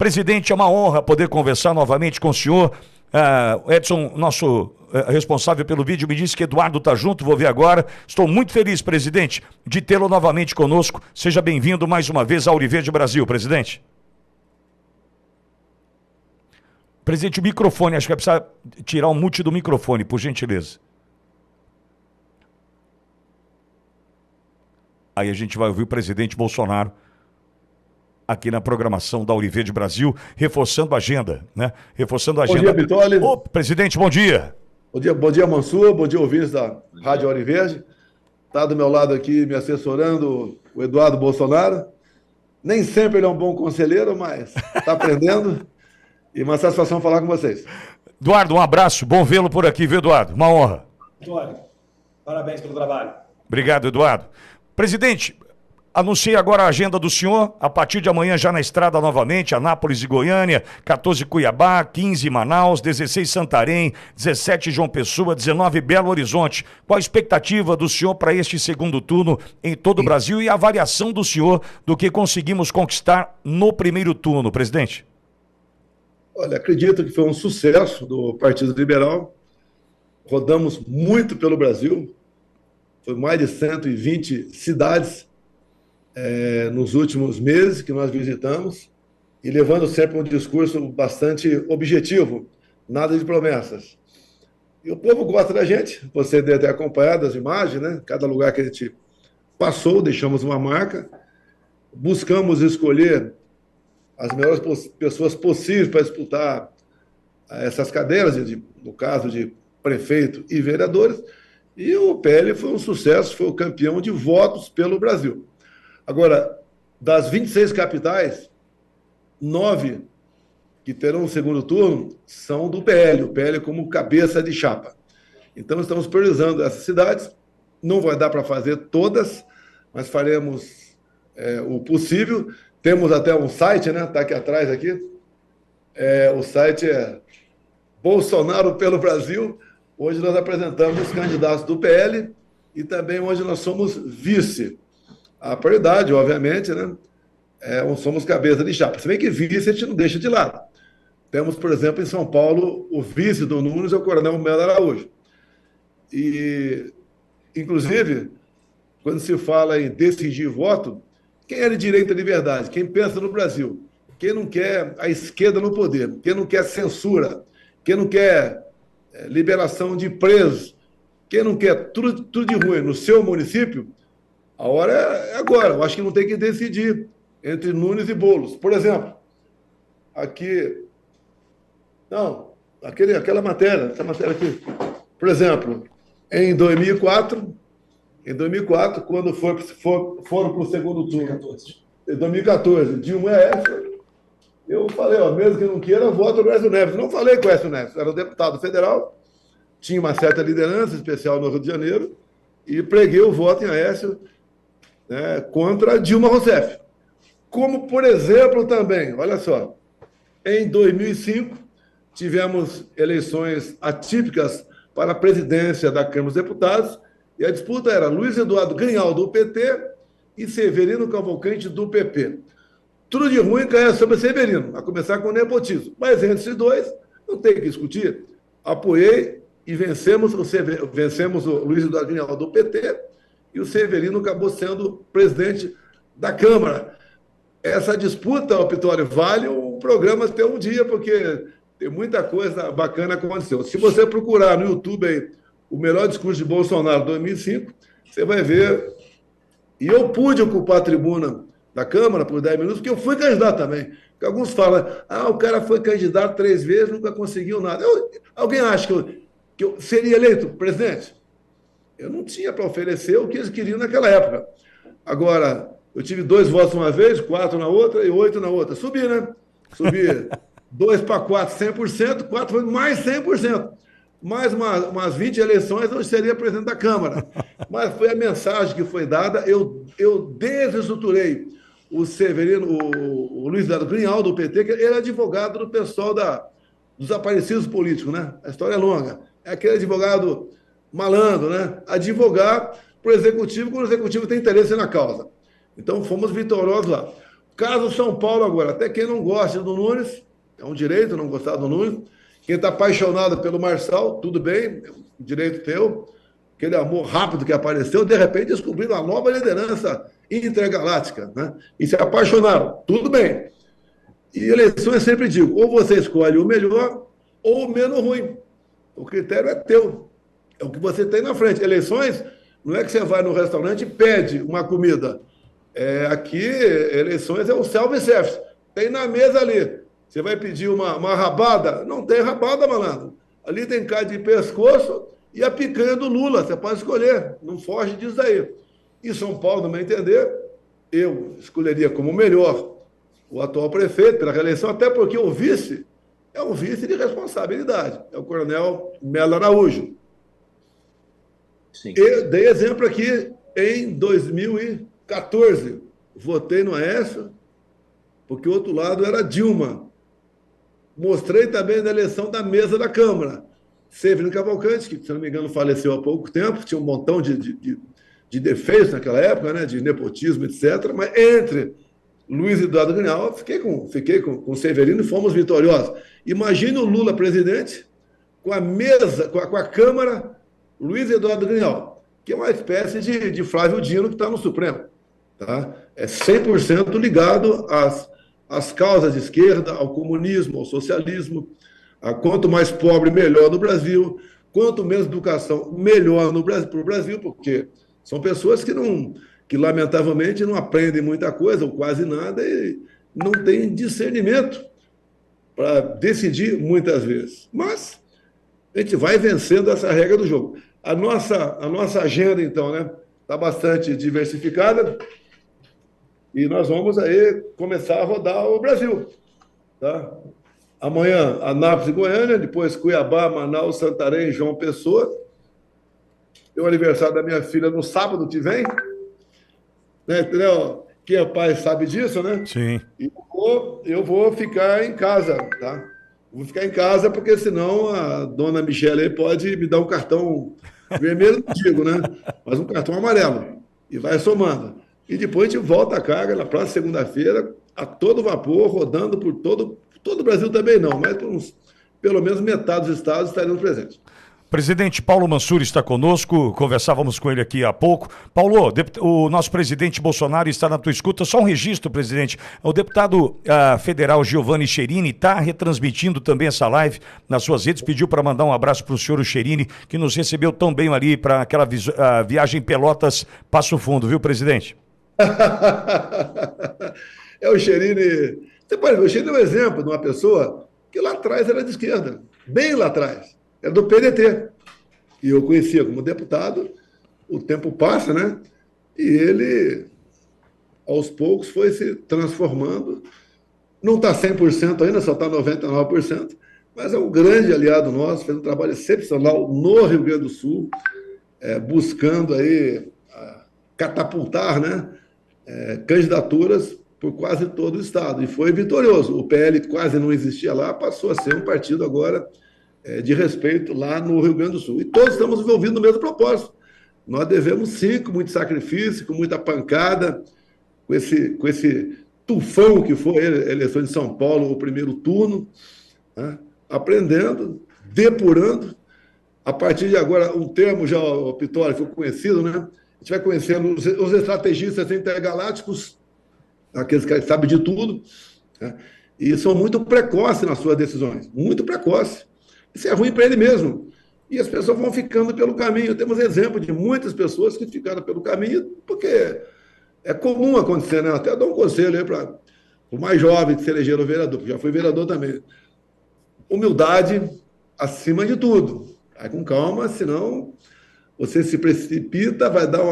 Presidente, é uma honra poder conversar novamente com o senhor. Edson, nosso responsável pelo vídeo, me disse que Eduardo está junto, vou ver agora. Estou muito feliz, presidente, de tê-lo novamente conosco. Seja bem-vindo mais uma vez ao Auriverde Brasil, presidente. Presidente, o microfone, acho que vai precisar tirar o mute do microfone, por gentileza. Aí a gente vai ouvir o presidente Bolsonaro aqui na programação da Auriverde Brasil, reforçando a agenda, né? Reforçando a agenda. Bom dia, Bitoli. Ô, presidente, bom dia. Bom dia, Mansur. Bom dia, ouvintes da Rádio Auriverde. Está do meu lado aqui me assessorando o Eduardo Bolsonaro. Nem sempre ele é um bom conselheiro, mas está aprendendo. E uma satisfação falar com vocês. Eduardo, um abraço. Bom vê-lo por aqui, viu, Eduardo? Uma honra. Eduardo, parabéns pelo trabalho. Obrigado, Eduardo. Presidente, anunciei agora a agenda do senhor, a partir de amanhã já na estrada novamente, Anápolis e Goiânia, 14 Cuiabá, 15 Manaus, 16 Santarém, 17 João Pessoa, 19 Belo Horizonte. Qual a expectativa do senhor para este segundo turno em todo o Brasil e a avaliação do senhor do que conseguimos conquistar no primeiro turno, presidente? Olha, acredito que foi um sucesso do Partido Liberal. Rodamos muito pelo Brasil. Foi mais de 120 cidades nos últimos meses que nós visitamos e levando sempre um discurso bastante objetivo, nada de promessas. E o povo gosta da gente, você deve ter acompanhado as imagens, né? Cada lugar que a gente passou, deixamos uma marca, buscamos escolher as melhores pessoas possíveis para disputar essas cadeiras, no caso de prefeito e vereadores, e o PL foi um sucesso, foi o campeão de votos pelo Brasil. Agora, das 26 capitais, 9 que terão o segundo turno são do PL, o PL como cabeça de chapa. Então, estamos priorizando essas cidades, não vai dar para fazer todas, mas faremos o possível. Temos até um site, né? Está aqui atrás, aqui. O site é Bolsonaro pelo Brasil. Hoje nós apresentamos os candidatos do PL e também hoje nós somos vice. A prioridade, obviamente, né? Somos cabeça de chapa. Se bem que vice a gente não deixa de lado. Temos, por exemplo, em São Paulo, o vice do Nunes é o Coronel Melo Araújo. E, inclusive, quando se fala em decidir voto, quem é de direita e liberdade? Quem pensa no Brasil? Quem não quer a esquerda no poder? Quem não quer censura? Quem não quer liberação de presos? Quem não quer tudo de ruim no seu município? A hora é agora. Eu acho que não tem que decidir entre Nunes e Boulos. Por exemplo, aqui... Não, aquela matéria, essa matéria aqui. Por exemplo, em 2004, quando foram para o segundo turno, em 2014, Dilma e Aécio, eu falei, mesmo que não queira, voto no Aécio Neves. Não falei com o Aécio Neves, era deputado federal, tinha uma certa liderança especial no Rio de Janeiro, e preguei o voto em Aécio, né, contra Dilma Rousseff. Como, por exemplo, também, olha só, em 2005, tivemos eleições atípicas para a presidência da Câmara dos Deputados, e a disputa era Luiz Eduardo Grinhal, do PT, e Severino Cavalcante, do PP. Tudo de ruim caiu sobre Severino, a começar com o nepotismo. Mas entre esses dois, não tem que discutir. Apoiei e vencemos o Luiz Eduardo Grinhal, do PT, e o Severino acabou sendo presidente da Câmara. Essa disputa, Pitório, vale o programa até um dia, porque tem muita coisa bacana que aconteceu. Se você procurar no YouTube aí, o melhor discurso de Bolsonaro 2005, você vai ver. E eu pude ocupar a tribuna da Câmara por 10 minutos, porque eu fui candidato também. Porque alguns falam, o cara foi candidato 3 vezes, nunca conseguiu nada. Alguém acha que eu seria eleito presidente? Eu não tinha para oferecer o que eles queriam naquela época. Agora, eu tive 2 votos uma vez, 4 na outra e 8 na outra. Subi, né? Subi 2 para 4, 100%, 4 foi mais 100%. Mais umas 20 eleições eu seria presidente da Câmara. Mas foi a mensagem que foi dada. Eu desestruturei o Severino, o Luiz Eduardo Grinhal, do PT, que ele é advogado do pessoal dos aparecidos políticos, né? A história é longa. É aquele advogado malandro, né? Advogar para o Executivo quando o Executivo tem interesse na causa. Então, fomos vitoriosos lá. Caso São Paulo agora, até quem não gosta do Nunes, é um direito não gostar do Nunes. Quem está apaixonado pelo Marçal, tudo bem, é um direito teu. Aquele amor rápido que apareceu, de repente descobriram uma nova liderança intergaláctica, né? E se apaixonaram, tudo bem. E eleições, sempre digo, ou você escolhe o melhor ou o menos ruim. O critério é teu, é o que você tem na frente. Eleições, não é que você vai no restaurante e pede uma comida. Aqui, eleições é o self-service. Tem na mesa ali. Você vai pedir uma rabada? Não tem rabada, malandro. Ali tem carne de pescoço e a picanha do Lula. Você pode escolher. Não foge disso aí. E São Paulo, no meu entender, eu escolheria como melhor o atual prefeito pela reeleição, até porque o vice é um vice de responsabilidade. É o coronel Melo Araújo. Sim. Eu dei exemplo aqui em 2014. Votei no Aécio, porque o outro lado era Dilma. Mostrei também na eleição da mesa da Câmara. Severino Cavalcante, que, se não me engano, faleceu há pouco tempo, tinha um montão de defeitos naquela época, né, de nepotismo, etc. Mas entre Luiz Eduardo Grignal, fiquei com o Severino e fomos vitoriosos. Imagine o Lula presidente com a mesa, com a Câmara, Luiz Eduardo Grignal, que é uma espécie de Flávio Dino que está no Supremo. Tá? É 100% ligado às causas de esquerda, ao comunismo, ao socialismo. Quanto mais pobre, melhor no Brasil. Quanto menos educação, melhor para o Brasil, porque são pessoas que lamentavelmente não aprendem muita coisa, ou quase nada, e não têm discernimento para decidir muitas vezes. Mas a gente vai vencendo essa regra do jogo. A nossa agenda, então, né, está bastante diversificada e nós vamos aí começar a rodar o Brasil. Tá? Amanhã, Anápolis e Goiânia, depois Cuiabá, Manaus, Santarém, João Pessoa. É o aniversário da minha filha no sábado que vem. Né, entendeu? Quem é pai sabe disso, né? Sim. E eu vou ficar em casa, tá? Vou ficar em casa porque senão a dona Michele aí pode me dar um cartão vermelho, não digo, né? Mas um cartão amarelo. E vai somando. E depois a gente volta a carga na próxima segunda-feira a todo vapor, rodando por todo o Brasil também não, mas por pelo menos metade dos estados estaremos presentes. Presidente Paulo Mansur está conosco, conversávamos com ele aqui há pouco. Paulo, o nosso presidente Bolsonaro está na tua escuta. Só um registro, presidente. O deputado federal Giovanni Cherini está retransmitindo também essa live nas suas redes. Pediu para mandar um abraço para o senhor Cherini, que nos recebeu tão bem ali para aquela viagem Pelotas-Passo Fundo, viu, presidente? O Cherini... Você pode ver, o Cherini é um exemplo de uma pessoa que lá atrás era de esquerda, bem lá atrás. Era do PDT. E eu conhecia como deputado, o tempo passa, né? E ele, aos poucos, foi se transformando. Não está 100% ainda, só está 99%, mas é um grande aliado nosso, fez um trabalho excepcional no Rio Grande do Sul, buscando aí catapultar, né, candidaturas por quase todo o estado. E foi vitorioso. O PL quase não existia lá, passou a ser um partido agora de respeito lá no Rio Grande do Sul. E todos estamos envolvidos no mesmo propósito. Nós devemos, sim, com muito sacrifício, com muita pancada, com esse tufão que foi a eleição de São Paulo, o primeiro turno, né? Aprendendo, depurando. A partir de agora, um termo já, o Pitório, foi conhecido, né? A gente vai conhecendo os estrategistas intergalácticos, aqueles que sabem de tudo, né? E são muito precoces nas suas decisões, muito precoces. Isso é ruim para ele mesmo. E as pessoas vão ficando pelo caminho. Temos exemplo de muitas pessoas que ficaram pelo caminho, porque é comum acontecer, né? Até dou um conselho aí para o mais jovem que se elegeram vereador, porque já fui vereador também. Humildade acima de tudo. Vai com calma, senão você se precipita, vai dar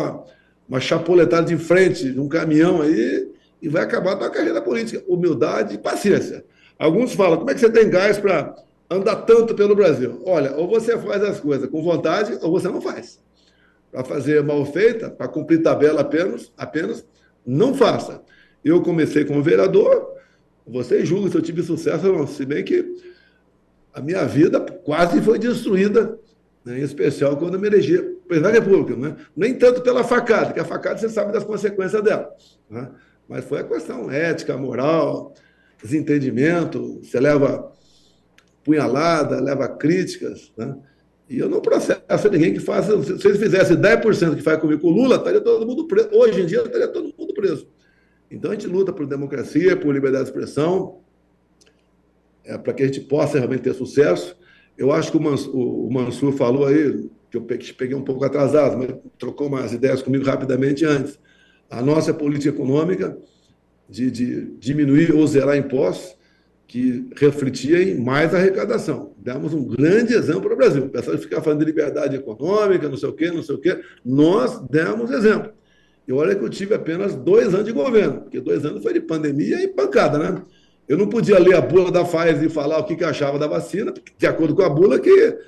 uma chapuletada de frente de um caminhão aí e vai acabar a tua carreira política. Humildade e paciência. Alguns falam, como é que você tem gás para andar tanto pelo Brasil? Olha, ou você faz as coisas com vontade, ou você não faz. Para fazer mal feita, para cumprir tabela apenas, não faça. Eu comecei como vereador, você julga se eu tive sucesso ou não, se bem que a minha vida quase foi destruída, né, em especial quando eu me elegi presidente da República, né? Nem tanto pela facada, que a facada você sabe das consequências dela, né? mas foi a questão ética, moral, desentendimento, você leva punhalada, leva críticas, né? E eu não processo ninguém que faça. Se eles fizessem 10% que faz comigo com o Lula, estaria todo mundo preso. Hoje em dia, estaria todo mundo preso. Então, a gente luta por democracia, por liberdade de expressão, para que a gente possa realmente ter sucesso. Eu acho que o Mansur falou aí, que eu peguei um pouco atrasado, mas trocou umas ideias comigo rapidamente antes. A nossa política econômica de diminuir ou zerar impostos, que refletia em mais arrecadação. Demos um grande exemplo para o Brasil. O pessoal ficar falando de liberdade econômica, não sei o quê, não sei o quê. Nós demos exemplo. E olha que eu tive apenas 2 anos de governo, porque 2 anos foi de pandemia e pancada, né? Eu não podia ler a bula da Pfizer e falar o que eu achava da vacina, de acordo com a bula, que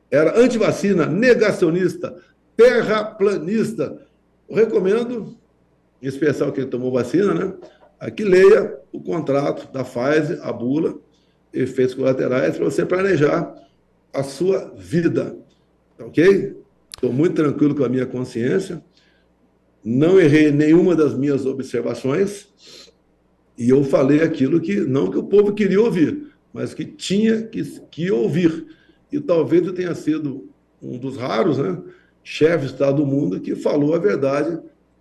era antivacina, negacionista, terraplanista. Eu recomendo, em especial quem tomou vacina, né? Aqui leia o contrato da Pfizer, a bula, efeitos colaterais, para você planejar a sua vida. Ok? Estou muito tranquilo com a minha consciência. Não errei nenhuma das minhas observações. E eu falei aquilo que não que o povo queria ouvir, mas que tinha que ouvir. E talvez eu tenha sido um dos raros, né, chefes de Estado do mundo que falou a verdade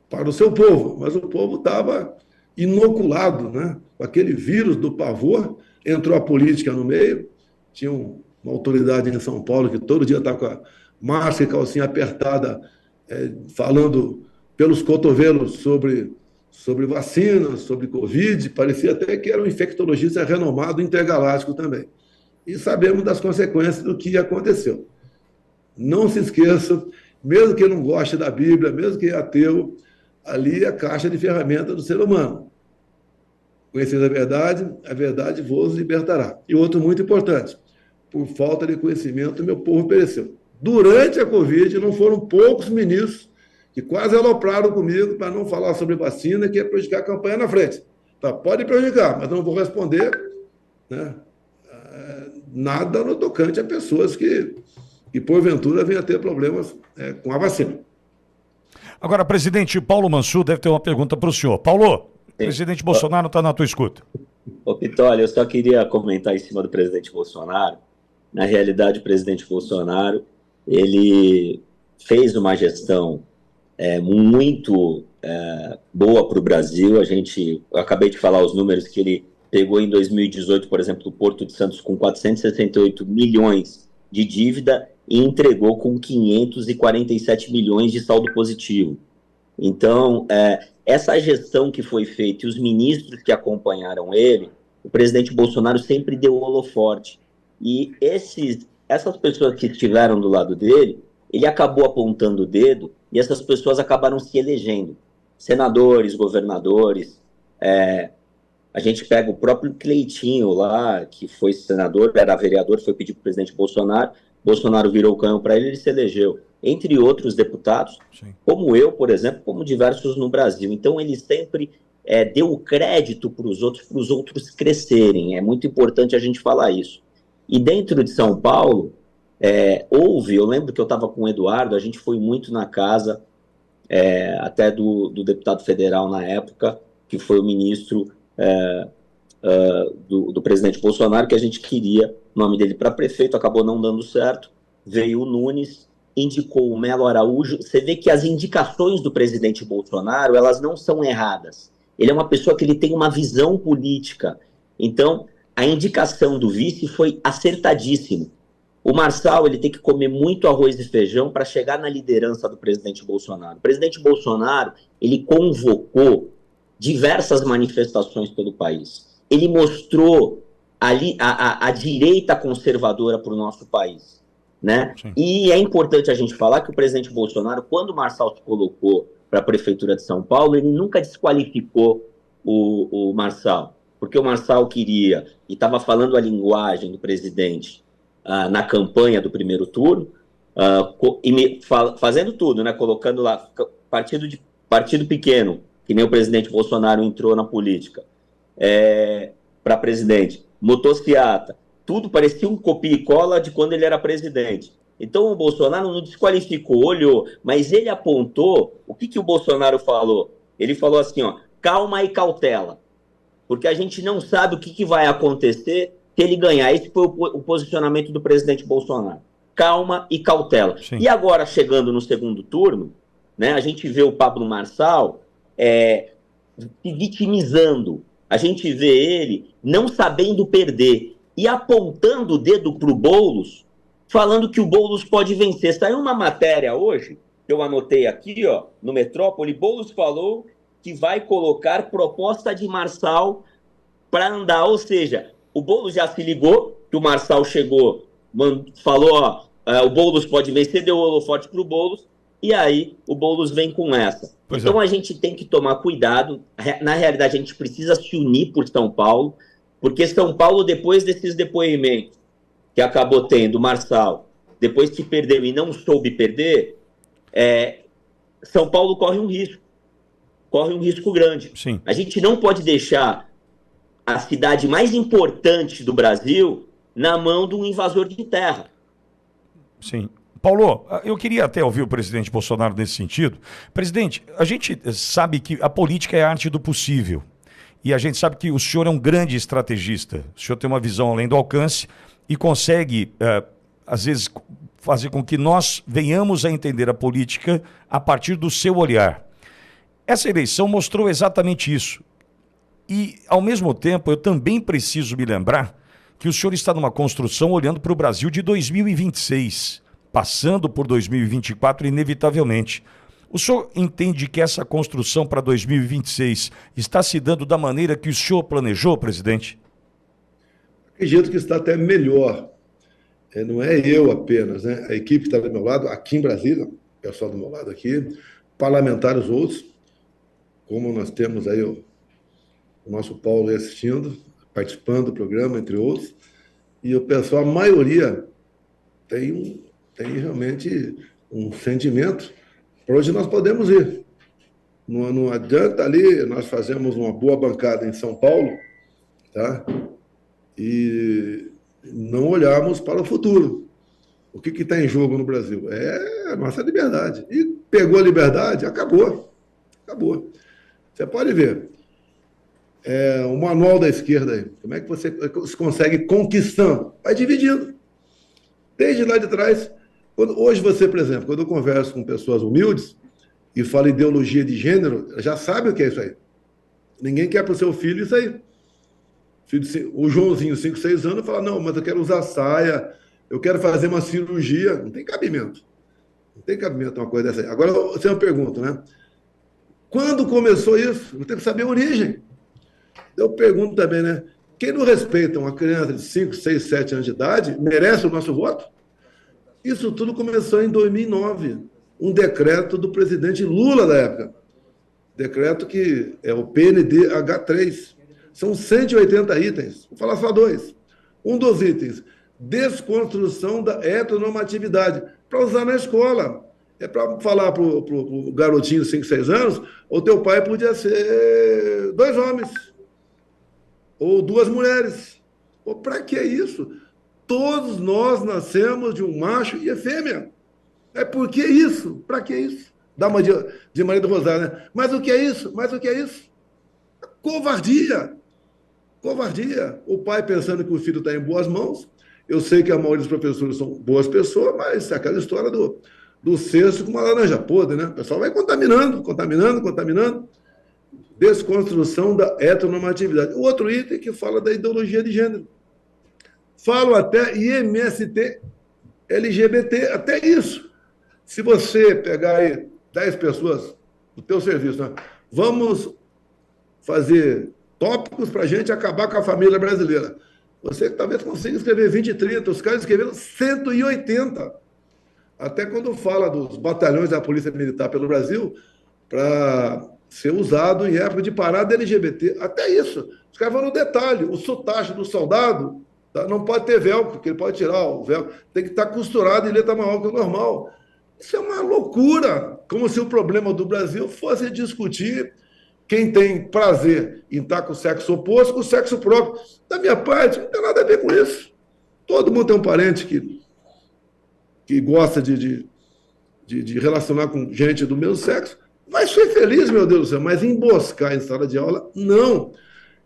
para o seu povo. Mas o povo estava inoculado, né, com aquele vírus do pavor. Entrou a política no meio. Tinha uma autoridade em São Paulo que todo dia estava com a máscara e calcinha apertada, falando pelos cotovelos sobre vacinas, sobre Covid. Parecia até que era um infectologista renomado intergaláctico também. E sabemos das consequências do que aconteceu. Não se esqueça, mesmo que não goste da Bíblia, mesmo que é ateu, ali é a caixa de ferramenta do ser humano. Conheceis a verdade vos libertará. E outro muito importante, por falta de conhecimento, meu povo pereceu. Durante a Covid, não foram poucos ministros que quase alopraram comigo para não falar sobre vacina, que ia prejudicar a campanha na frente. Tá, pode prejudicar, mas não vou responder, né, nada no tocante a pessoas que porventura venham a ter problemas com a vacina. Agora, presidente Paulo Mansur deve ter uma pergunta para o senhor. Paulo, presidente Bolsonaro está na tua escuta. Ô, Pittoli, eu só queria comentar em cima do presidente Bolsonaro. Na realidade, o presidente Bolsonaro, ele fez uma gestão muito boa para o Brasil. Eu acabei de falar os números que ele pegou em 2018, por exemplo, o Porto de Santos com 468 milhões de dívida e entregou com 547 milhões de saldo positivo. Então, essa gestão que foi feita e os ministros que acompanharam ele, o presidente Bolsonaro sempre deu holoforte. E essas pessoas que estiveram do lado dele, ele acabou apontando o dedo e essas pessoas acabaram se elegendo. Senadores, governadores. A gente pega o próprio Cleitinho lá, que foi senador, era vereador, foi pedir para o presidente Bolsonaro. Bolsonaro virou o canhão para ele, ele se elegeu. Entre outros deputados, sim, como eu, por exemplo, como diversos no Brasil. Então, ele sempre deu crédito para os outros crescerem. É muito importante a gente falar isso. E dentro de São Paulo, eu lembro que eu estava com o Eduardo, a gente foi muito na casa, até do deputado federal na época, que foi o ministro do presidente Bolsonaro, que a gente queria o nome dele para prefeito, acabou não dando certo. Veio o Nunes, indicou o Melo Araújo. Você vê que as indicações do presidente Bolsonaro, elas não são erradas. Ele é uma pessoa que ele tem uma visão política. Então, a indicação do vice foi acertadíssima. O Marçal, ele tem que comer muito arroz e feijão para chegar na liderança do presidente Bolsonaro. O presidente Bolsonaro, ele convocou diversas manifestações pelo país. Ele mostrou ali a direita conservadora para o nosso país, né? E é importante a gente falar que o presidente Bolsonaro, quando o Marçal se colocou para a Prefeitura de São Paulo, ele nunca desqualificou o Marçal, porque o Marçal queria, e estava falando a linguagem do presidente na campanha do primeiro turno, fazendo tudo, né? Colocando lá partido pequeno, que nem o presidente Bolsonaro entrou na política, para presidente, motociata, tudo parecia um copia e cola de quando ele era presidente. Então o Bolsonaro não desqualificou, olhou, mas ele apontou, o que o Bolsonaro falou? Ele falou assim, calma e cautela, porque a gente não sabe o que vai acontecer se ele ganhar. Esse foi o posicionamento do presidente Bolsonaro. Calma e cautela. Sim. E agora, chegando no segundo turno, né, a gente vê o Pablo Marçal se vitimizando. A gente vê ele não sabendo perder e apontando o dedo para o Boulos, falando que o Boulos pode vencer. Saiu uma matéria hoje, que eu anotei aqui, ó, no Metrópole. Boulos falou que vai colocar proposta de Marçal para andar. Ou seja, o Boulos já se ligou que o Marçal chegou, falou, ó, o Boulos pode vencer, deu o holofote para o Boulos, e aí o Boulos vem com essa. Então a gente tem que tomar cuidado. Na realidade, a gente precisa se unir por São Paulo, porque São Paulo, depois desses depoimentos que acabou tendo, Marçal, depois que perdeu e não soube perder, São Paulo corre um risco grande. Sim. A gente não pode deixar a cidade mais importante do Brasil na mão de um invasor de terra. Sim. Paulo, eu queria até ouvir o presidente Bolsonaro nesse sentido. Presidente, a gente sabe que a política é a arte do possível. E a gente sabe que o senhor é um grande estrategista. O senhor tem uma visão além do alcance e consegue, às vezes, fazer com que nós venhamos a entender a política a partir do seu olhar. Essa eleição mostrou exatamente isso. E, ao mesmo tempo, eu também preciso me lembrar que o senhor está numa construção olhando para o Brasil de 2026, passando por 2024 inevitavelmente. O senhor entende que essa construção para 2026 está se dando da maneira que o senhor planejou, presidente? Acredito que está até melhor. Não é eu apenas, né? A equipe está do meu lado, aqui em Brasília, o pessoal do meu lado aqui, parlamentares outros, como nós temos aí o nosso Paulo aí assistindo, participando do programa, entre outros, e o pessoal, a maioria, tem realmente um sentimento para onde nós podemos ir. Não adianta ali, nós fazemos uma boa bancada em São Paulo, tá? E não olharmos para o futuro. O que está em jogo no Brasil? É a nossa liberdade. E pegou a liberdade, acabou. Acabou. Você pode ver. O manual da esquerda aí. Como é que você consegue conquistando? Vai dividindo. Desde lá de trás. Hoje você, por exemplo, quando eu converso com pessoas humildes e falo ideologia de gênero, já sabe o que é isso aí. Ninguém quer para o seu filho isso aí. O Joãozinho, 5, 6 anos, fala, não, mas eu quero usar saia, eu quero fazer uma cirurgia. Não tem cabimento. Não tem cabimento uma coisa dessa aí. Agora, você me pergunta, né? Quando começou isso? Eu tenho que saber a origem. Eu pergunto também, né? Quem não respeita uma criança de 5, 6, 7 anos de idade merece o nosso voto? Isso tudo começou em 2009. Um decreto do presidente Lula da época. Decreto que é o PNDH3. São 180 itens. Vou falar só 2. Um dos itens, desconstrução da heteronormatividade, para usar na escola. É para falar para o garotinho de 5, 6 anos, o teu pai podia ser 2 homens, ou 2 mulheres. Para que isso? Todos nós nascemos de um macho e fêmea. Por que isso? Para que isso? Dá uma de Maria do Rosário, né? Mas o que é isso? Mas o que é isso? Covardia. Covardia. O pai pensando que o filho está em boas mãos. Eu sei que a maioria dos professores são boas pessoas, mas é aquela história do cesto com uma laranja podre, né? O pessoal vai contaminando. Desconstrução da heteronormatividade. O outro item que fala da ideologia de gênero. Falo até IMST, LGBT, até isso. Se você pegar aí 10 pessoas do teu serviço, né? Vamos fazer tópicos para a gente acabar com a família brasileira. Você talvez consiga escrever 20, 30, os caras escreveram 180. Até quando fala dos batalhões da Polícia Militar pelo Brasil, para ser usado em época de parada LGBT. Até isso. Os caras vão no detalhe. O sotache do soldado não pode ter velcro, porque ele pode tirar o velcro. Tem que estar costurado em letra maior que o normal. Isso é uma loucura. Como se o problema do Brasil fosse discutir quem tem prazer em estar com o sexo oposto com o sexo próprio. Da minha parte, não tem nada a ver com isso. Todo mundo tem um parente que gosta de relacionar com gente do mesmo sexo. Vai ser feliz, meu Deus do céu, mas emboscar em sala de aula, não.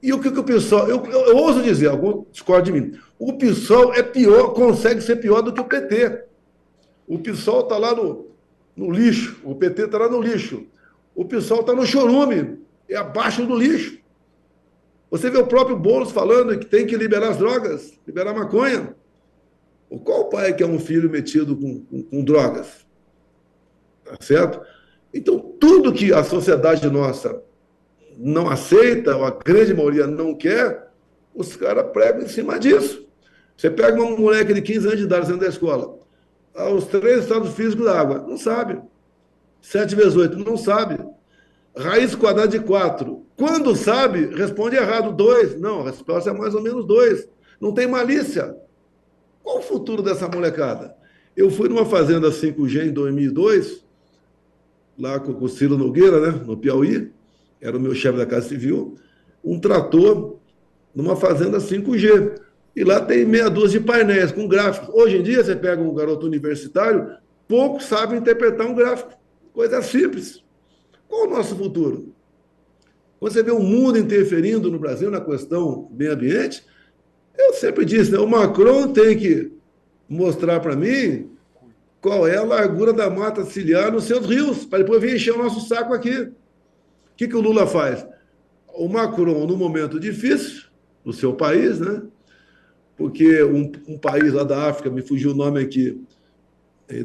E o que o PSOL... Eu ouso dizer, algum discorda de mim, o PSOL é pior, consegue ser pior do que o PT. O PSOL está lá no lixo, o PT está lá no lixo. O PSOL está no chorume, é abaixo do lixo. Você vê o próprio Boulos falando que tem que liberar as drogas, liberar a maconha. Qual pai que é um filho metido com drogas? Tá certo? Então, tudo que a sociedade nossa não aceita, ou a grande maioria não quer, os caras pregam em cima disso. Você pega uma moleque de 15 anos de idade dentro da escola, os 3 estados físicos da água, não sabe. 7 vezes 8, não sabe. Raiz quadrada de 4. Quando sabe, responde errado, 2. Não, a resposta é mais ou menos 2. Não tem malícia. Qual o futuro dessa molecada? Eu fui numa fazenda 5G em 2002, lá com o Ciro Nogueira, né, no Piauí, era o meu chefe da Casa Civil, um trator numa fazenda 5G. E lá tem meia dúzia de painéis com gráficos. Hoje em dia, você pega um garoto universitário, poucos sabem interpretar um gráfico. Coisa simples. Qual o nosso futuro? Quando você vê o mundo interferindo no Brasil na questão meio ambiente, eu sempre disse, né, o Macron tem que mostrar para mim qual é a largura da mata ciliar nos seus rios, para depois vir encher o nosso saco aqui. O que o Lula faz? O Macron, num momento difícil do seu país, né? Porque um país lá da África, me fugiu o nome aqui,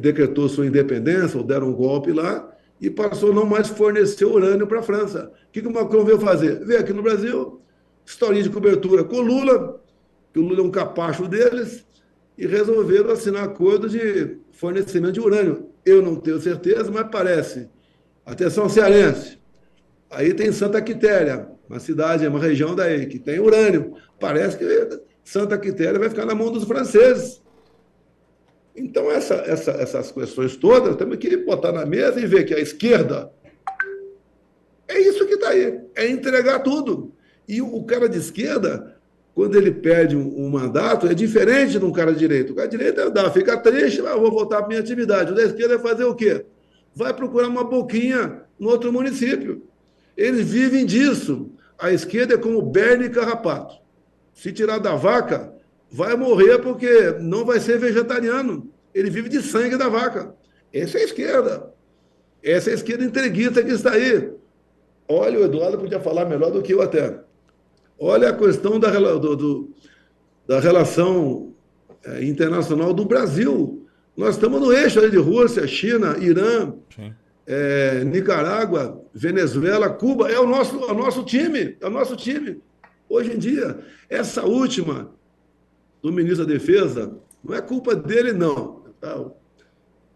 decretou sua independência, ou deram um golpe lá, e passou a não mais fornecer urânio para a França. O que o Macron veio fazer? Veio aqui no Brasil, historinha de cobertura com o Lula, que o Lula é um capacho deles, e resolveram assinar acordo de fornecimento de urânio. Eu não tenho certeza, mas parece. Atenção, cearense. Aí tem Santa Quitéria, uma cidade, uma região daí, que tem urânio. Parece que Santa Quitéria vai ficar na mão dos franceses. Então, essas questões todas, temos que botar na mesa e ver que a esquerda é isso que está aí, é entregar tudo. E o cara de esquerda, quando ele perde um mandato, é diferente de um cara de direita. O cara de direita fica triste, mas vou voltar para a minha atividade. O da esquerda vai fazer o quê? Vai procurar uma boquinha no outro município. Eles vivem disso. A esquerda é como berne e carrapato. Se tirar da vaca, vai morrer porque não vai ser vegetariano. Ele vive de sangue da vaca. Essa é a esquerda. Essa é a esquerda entreguista que está aí. Olha, o Eduardo podia falar melhor do que eu até. Olha a questão da relação internacional do Brasil. Nós estamos no eixo aí de Rússia, China, Irã, Nicarágua, Venezuela, Cuba. É o nosso time. É o nosso time. Hoje em dia, essa última do ministro da Defesa, não é culpa dele, não.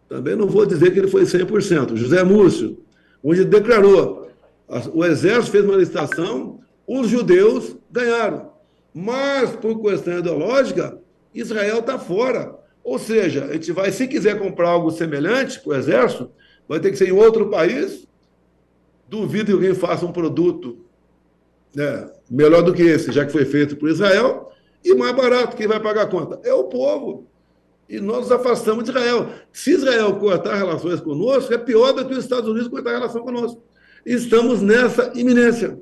Também não vou dizer que ele foi 100%. José Múcio, onde declarou, o Exército fez uma licitação, os judeus ganharam. Mas, por questão ideológica, Israel está fora. Ou seja, a gente vai, se quiser comprar algo semelhante para o Exército, vai ter que ser em outro país. Duvido que alguém faça um produto melhor do que esse, já que foi feito por Israel, e mais barato. Quem vai pagar a conta? É o povo. E nós nos afastamos de Israel. Se Israel cortar relações conosco, é pior do que os Estados Unidos cortar relação conosco. Estamos nessa iminência.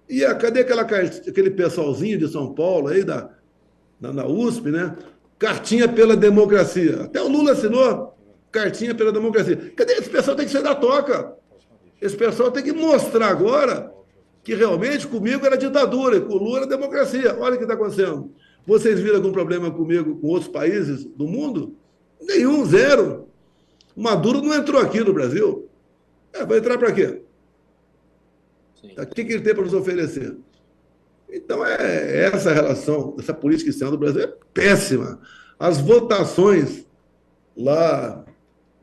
E cadê aquele pessoalzinho de São Paulo, aí na USP, né? Cartinha pela democracia. Até o Lula assinou cartinha pela democracia. Cadê? Esse pessoal tem que ser da toca. Esse pessoal tem que mostrar agora que realmente comigo era ditadura, e com o Lula era democracia. Olha o que está acontecendo. Vocês viram algum problema comigo com outros países do mundo? Nenhum, zero. Maduro não entrou aqui no Brasil. Vai entrar para quê? O que ele tem para nos oferecer? Então, essa relação, essa política externa do Brasil é péssima. As votações lá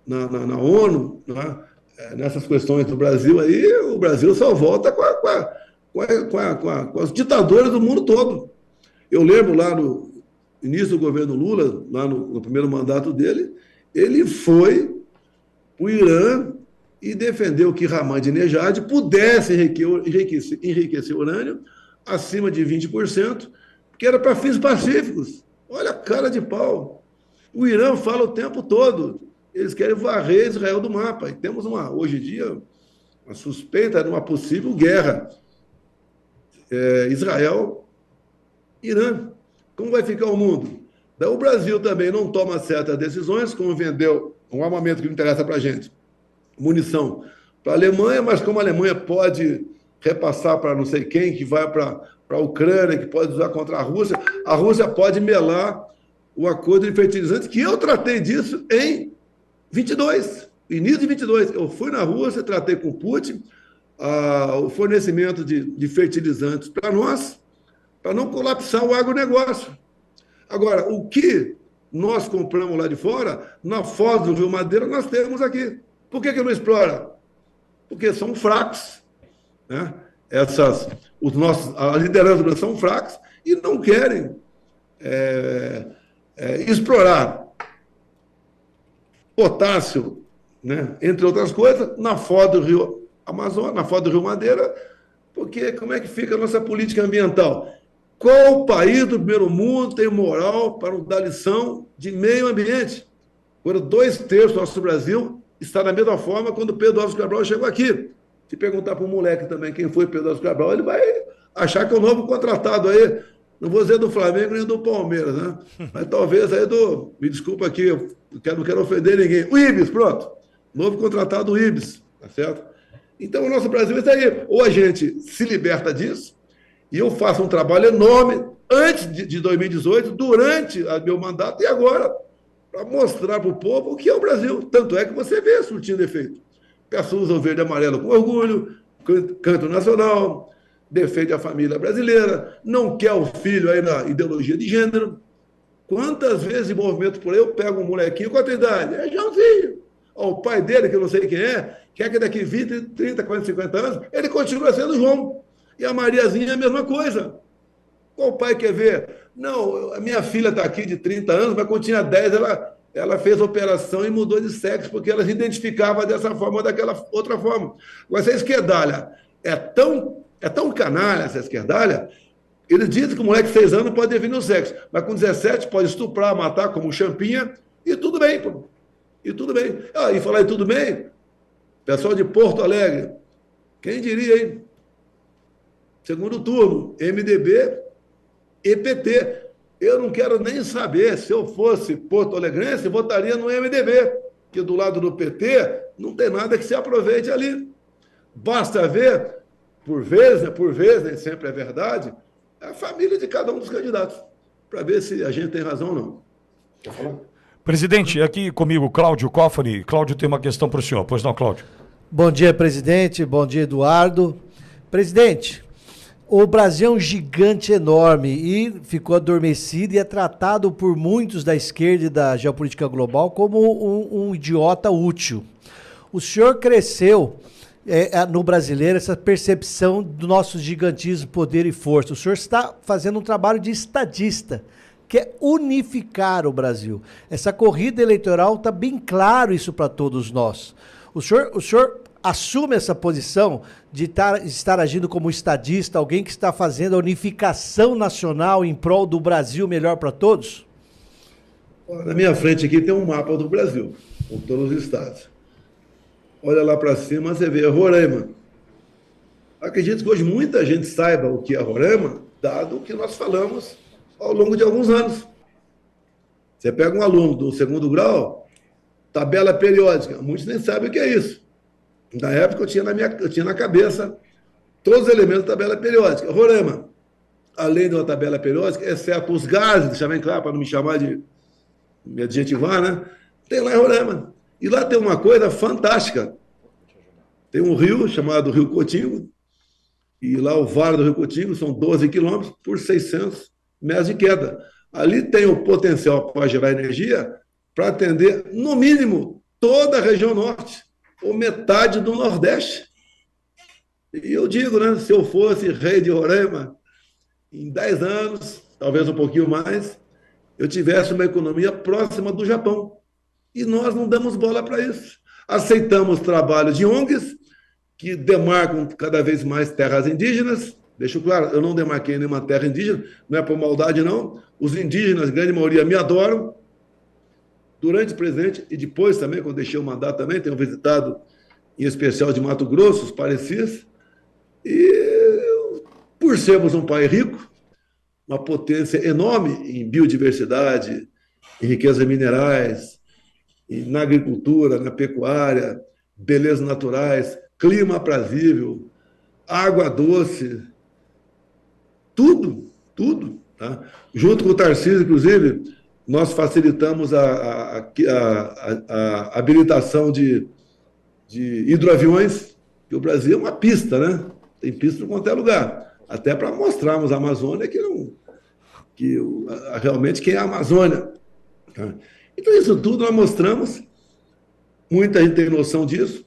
na ONU, né, nessas questões do Brasil, aí, o Brasil só volta com os ditadores do mundo todo. Eu lembro lá no início do governo Lula, lá no primeiro mandato dele, ele foi para o Irã e defendeu que Ahmadinejad pudesse enriquecer urânio acima de 20%, que era para fins pacíficos. Olha a cara de pau. O Irã fala o tempo todo, eles querem varrer Israel do mapa. E temos hoje em dia, uma suspeita de uma possível guerra. Israel-Irã. Como vai ficar o mundo? Daí o Brasil também não toma certas decisões, como vendeu um armamento que não interessa para a gente, munição para a Alemanha, mas como a Alemanha pode repassar para não sei quem, que vai para a Ucrânia, que pode usar contra a Rússia pode melar o acordo de fertilizantes, que eu tratei disso em 22, início de 22. Eu fui na Rússia, tratei com o Putin o fornecimento de fertilizantes para nós, para não colapsar o agronegócio. Agora, o que nós compramos lá de fora, na foz do Rio Madeira, nós temos aqui. Por que não explora? Porque são fracos, né? A liderança do Brasil são fracos e não querem explorar potássio, né? Entre outras coisas, na foz do Rio Amazonas, na foz do Rio Madeira, porque como é que fica a nossa política ambiental? Qual país do primeiro mundo tem moral para dar lição de meio ambiente? Agora, 2/3 do nosso Brasil está da mesma forma quando Pedro Álvares Cabral chegou aqui. Se perguntar para o moleque também quem foi Pedro Álvares Cabral, ele vai achar que é o novo contratado aí, não vou dizer do Flamengo nem do Palmeiras, né? Mas talvez aí me desculpa aqui, eu não quero ofender ninguém. O Ibis, pronto. Novo contratado do Ibis, tá certo? Então, o nosso Brasil é isso aí. Ou a gente se liberta disso, e eu faço um trabalho enorme antes de 2018, durante o meu mandato e agora, para mostrar para o povo o que é o Brasil. Tanto é que você vê surtindo efeito. Pessoas usam verde e amarelo com orgulho, canto nacional, defende a família brasileira, não quer o filho aí na ideologia de gênero. Quantas vezes em movimento por aí eu pego um molequinho, qual a tua idade? É Joãozinho. O pai dele, que eu não sei quem é, quer que daqui 20, 30, 40, 50 anos, ele continua sendo João. E a Mariazinha é a mesma coisa. Qual pai quer ver? Não, a minha filha está aqui de 30 anos, mas quando tinha 10, ela fez operação e mudou de sexo, porque ela se identificava dessa forma ou daquela outra forma. Mas essa esquerdalha é tão canalha, essa esquerdalha, eles dizem que o moleque de 6 anos pode definir o sexo, mas com 17 pode estuprar, matar como champinha, e tudo bem, pô. E tudo bem. E falar em tudo bem, pessoal de Porto Alegre, quem diria, hein? Segundo turno, MDB e PT. Eu não quero nem saber, se eu fosse porto-alegrense, votaria no MDB, que do lado do PT não tem nada que se aproveite ali. Basta ver, por vezes, nem sempre é verdade, a família de cada um dos candidatos, para ver se a gente tem razão ou não. Quer falar? Presidente, aqui comigo, Cláudio Cofani. Cláudio tem uma questão para o senhor. Pois não, Cláudio? Bom dia, presidente. Bom dia, Eduardo. Presidente, o Brasil é um gigante enorme e ficou adormecido e é tratado por muitos da esquerda e da geopolítica global como um idiota útil. O senhor cresceu no brasileiro essa percepção do nosso gigantismo, poder e força. O senhor está fazendo um trabalho de estadista, que é unificar o Brasil. Essa corrida eleitoral está bem claro isso para todos nós. O senhor assume essa posição de estar agindo como estadista, alguém que está fazendo a unificação nacional em prol do Brasil melhor para todos? Na minha frente aqui tem um mapa do Brasil, com todos os estados. Olha lá para cima, você vê Roraima. Acredito que hoje muita gente saiba o que é Roraima, dado o que nós falamos ao longo de alguns anos. Você pega um aluno do 2º grau, tabela periódica, muitos nem sabem o que é isso. Na época eu tinha na cabeça todos os elementos da tabela periódica. Roraima, além de uma tabela periódica, exceto os gases, deixa bem claro, para não me adjetivar, né? Tem lá em Roraima. E lá tem uma coisa fantástica. Tem um rio chamado Rio Cotingo, e lá o Vale do Rio Cotingo são 12 quilômetros por 600 metros de queda. Ali tem o potencial para gerar energia para atender, no mínimo, toda a região norte, ou metade do Nordeste. E eu digo, né, se eu fosse rei de Roraima, em 10 anos, talvez um pouquinho mais, eu tivesse uma economia próxima do Japão. E nós não damos bola para isso. Aceitamos trabalho de ONGs, que demarcam cada vez mais terras indígenas. Deixo claro, eu não demarquei nenhuma terra indígena, não é por maldade, não. Os indígenas, grande maioria, me adoram. Durante o presidente, e depois também, quando deixei o mandato também, tenho visitado em especial de Mato Grosso, os parecis, e por sermos um país rico, uma potência enorme em biodiversidade, em riquezas minerais, na agricultura, na pecuária, belezas naturais, clima aprazível, água doce, tudo, tudo. Tá? Junto com o Tarcísio, inclusive, nós facilitamos a habilitação de hidroaviões, que o Brasil é uma pista, né? Tem pista em qualquer lugar. Até para mostrarmos a Amazônia realmente quem é a Amazônia. Tá? Então, isso tudo nós mostramos. Muita gente tem noção disso.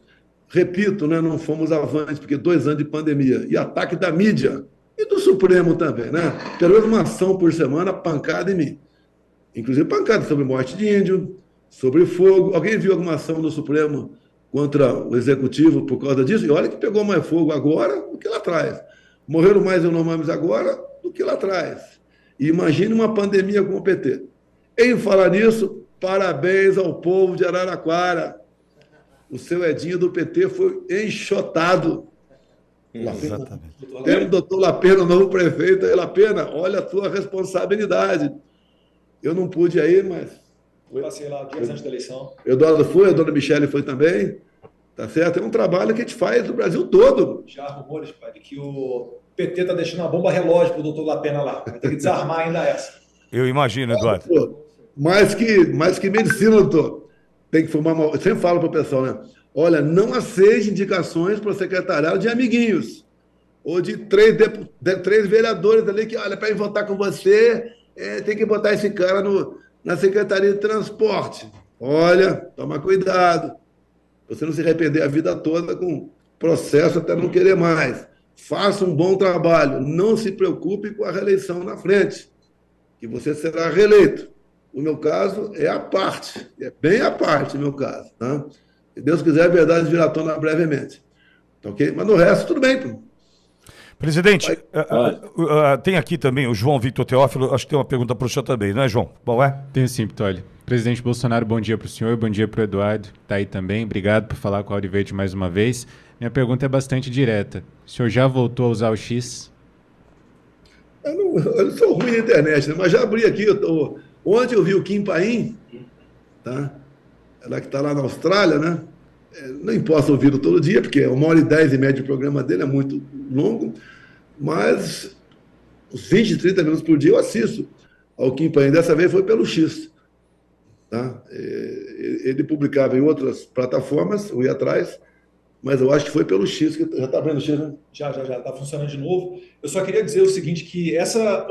Repito, né, não fomos avante, porque 2 anos de pandemia e ataque da mídia e do Supremo também, né? Pelo menos uma ação por semana, pancada em mim. Inclusive pancada sobre morte de índio, sobre fogo. Alguém viu alguma ação do Supremo contra o Executivo por causa disso? E olha que pegou mais fogo agora do que lá atrás. Morreram mais Yanomamis agora do que lá atrás. E imagine uma pandemia com o PT. Em falar nisso, parabéns ao povo de Araraquara. O seu Edinho do PT foi enxotado. Exatamente. Tem o doutor Lapena, o novo prefeito. Aí, Lapena, olha a tua responsabilidade. Eu não pude ir, mas... Eu passei lá dias antes da eleição. Eduardo foi, a dona Michele foi também. Tá certo? É um trabalho que a gente faz no Brasil todo. Já há rumores, pai, de que o PT está deixando uma bomba relógio para o doutor Lapena lá. Vai ter que desarmar ainda essa. Eu imagino, Eduardo. Mais que medicina, doutor. Tem que fumar. Eu sempre falo para o pessoal, né? Olha, não aceite indicações para o secretariado de amiguinhos. Ou de três vereadores ali que, olha, para ir votar com você, tem que botar esse cara na Secretaria de Transporte. Olha, toma cuidado. Você não se arrepender a vida toda com processo até não querer mais. Faça um bom trabalho. Não se preocupe com a reeleição na frente, que você será reeleito. O meu caso é a parte, é bem a parte o meu caso. Tá? Se Deus quiser, a verdade virá à tona brevemente. Ok? Mas no resto, tudo bem. Pô. Presidente, tem aqui também o João Vitor Teófilo, acho que tem uma pergunta para o senhor também, não é, João? Bom, é? Tenho sim, Pitoli. Presidente Bolsonaro, bom dia para o senhor, bom dia para o Eduardo, está aí também, obrigado por falar com a Auriverde mais uma vez. Minha pergunta é bastante direta, o senhor já voltou a usar o X? Eu não sou ruim na internet, né? Mas já abri aqui, ontem eu vi o Kim Paim, tá? Ela que está lá na Austrália, né? Nem posso ouvi-lo todo dia, porque é 1h10 em média o programa dele, é muito longo, mas uns 20, 30 minutos por dia eu assisto ao Kim Paim. Dessa vez foi pelo X. Tá? Ele publicava em outras plataformas, eu ia atrás, mas eu acho que foi pelo X, que já está abrindo o X, né? Já está funcionando de novo. Eu só queria dizer o seguinte, que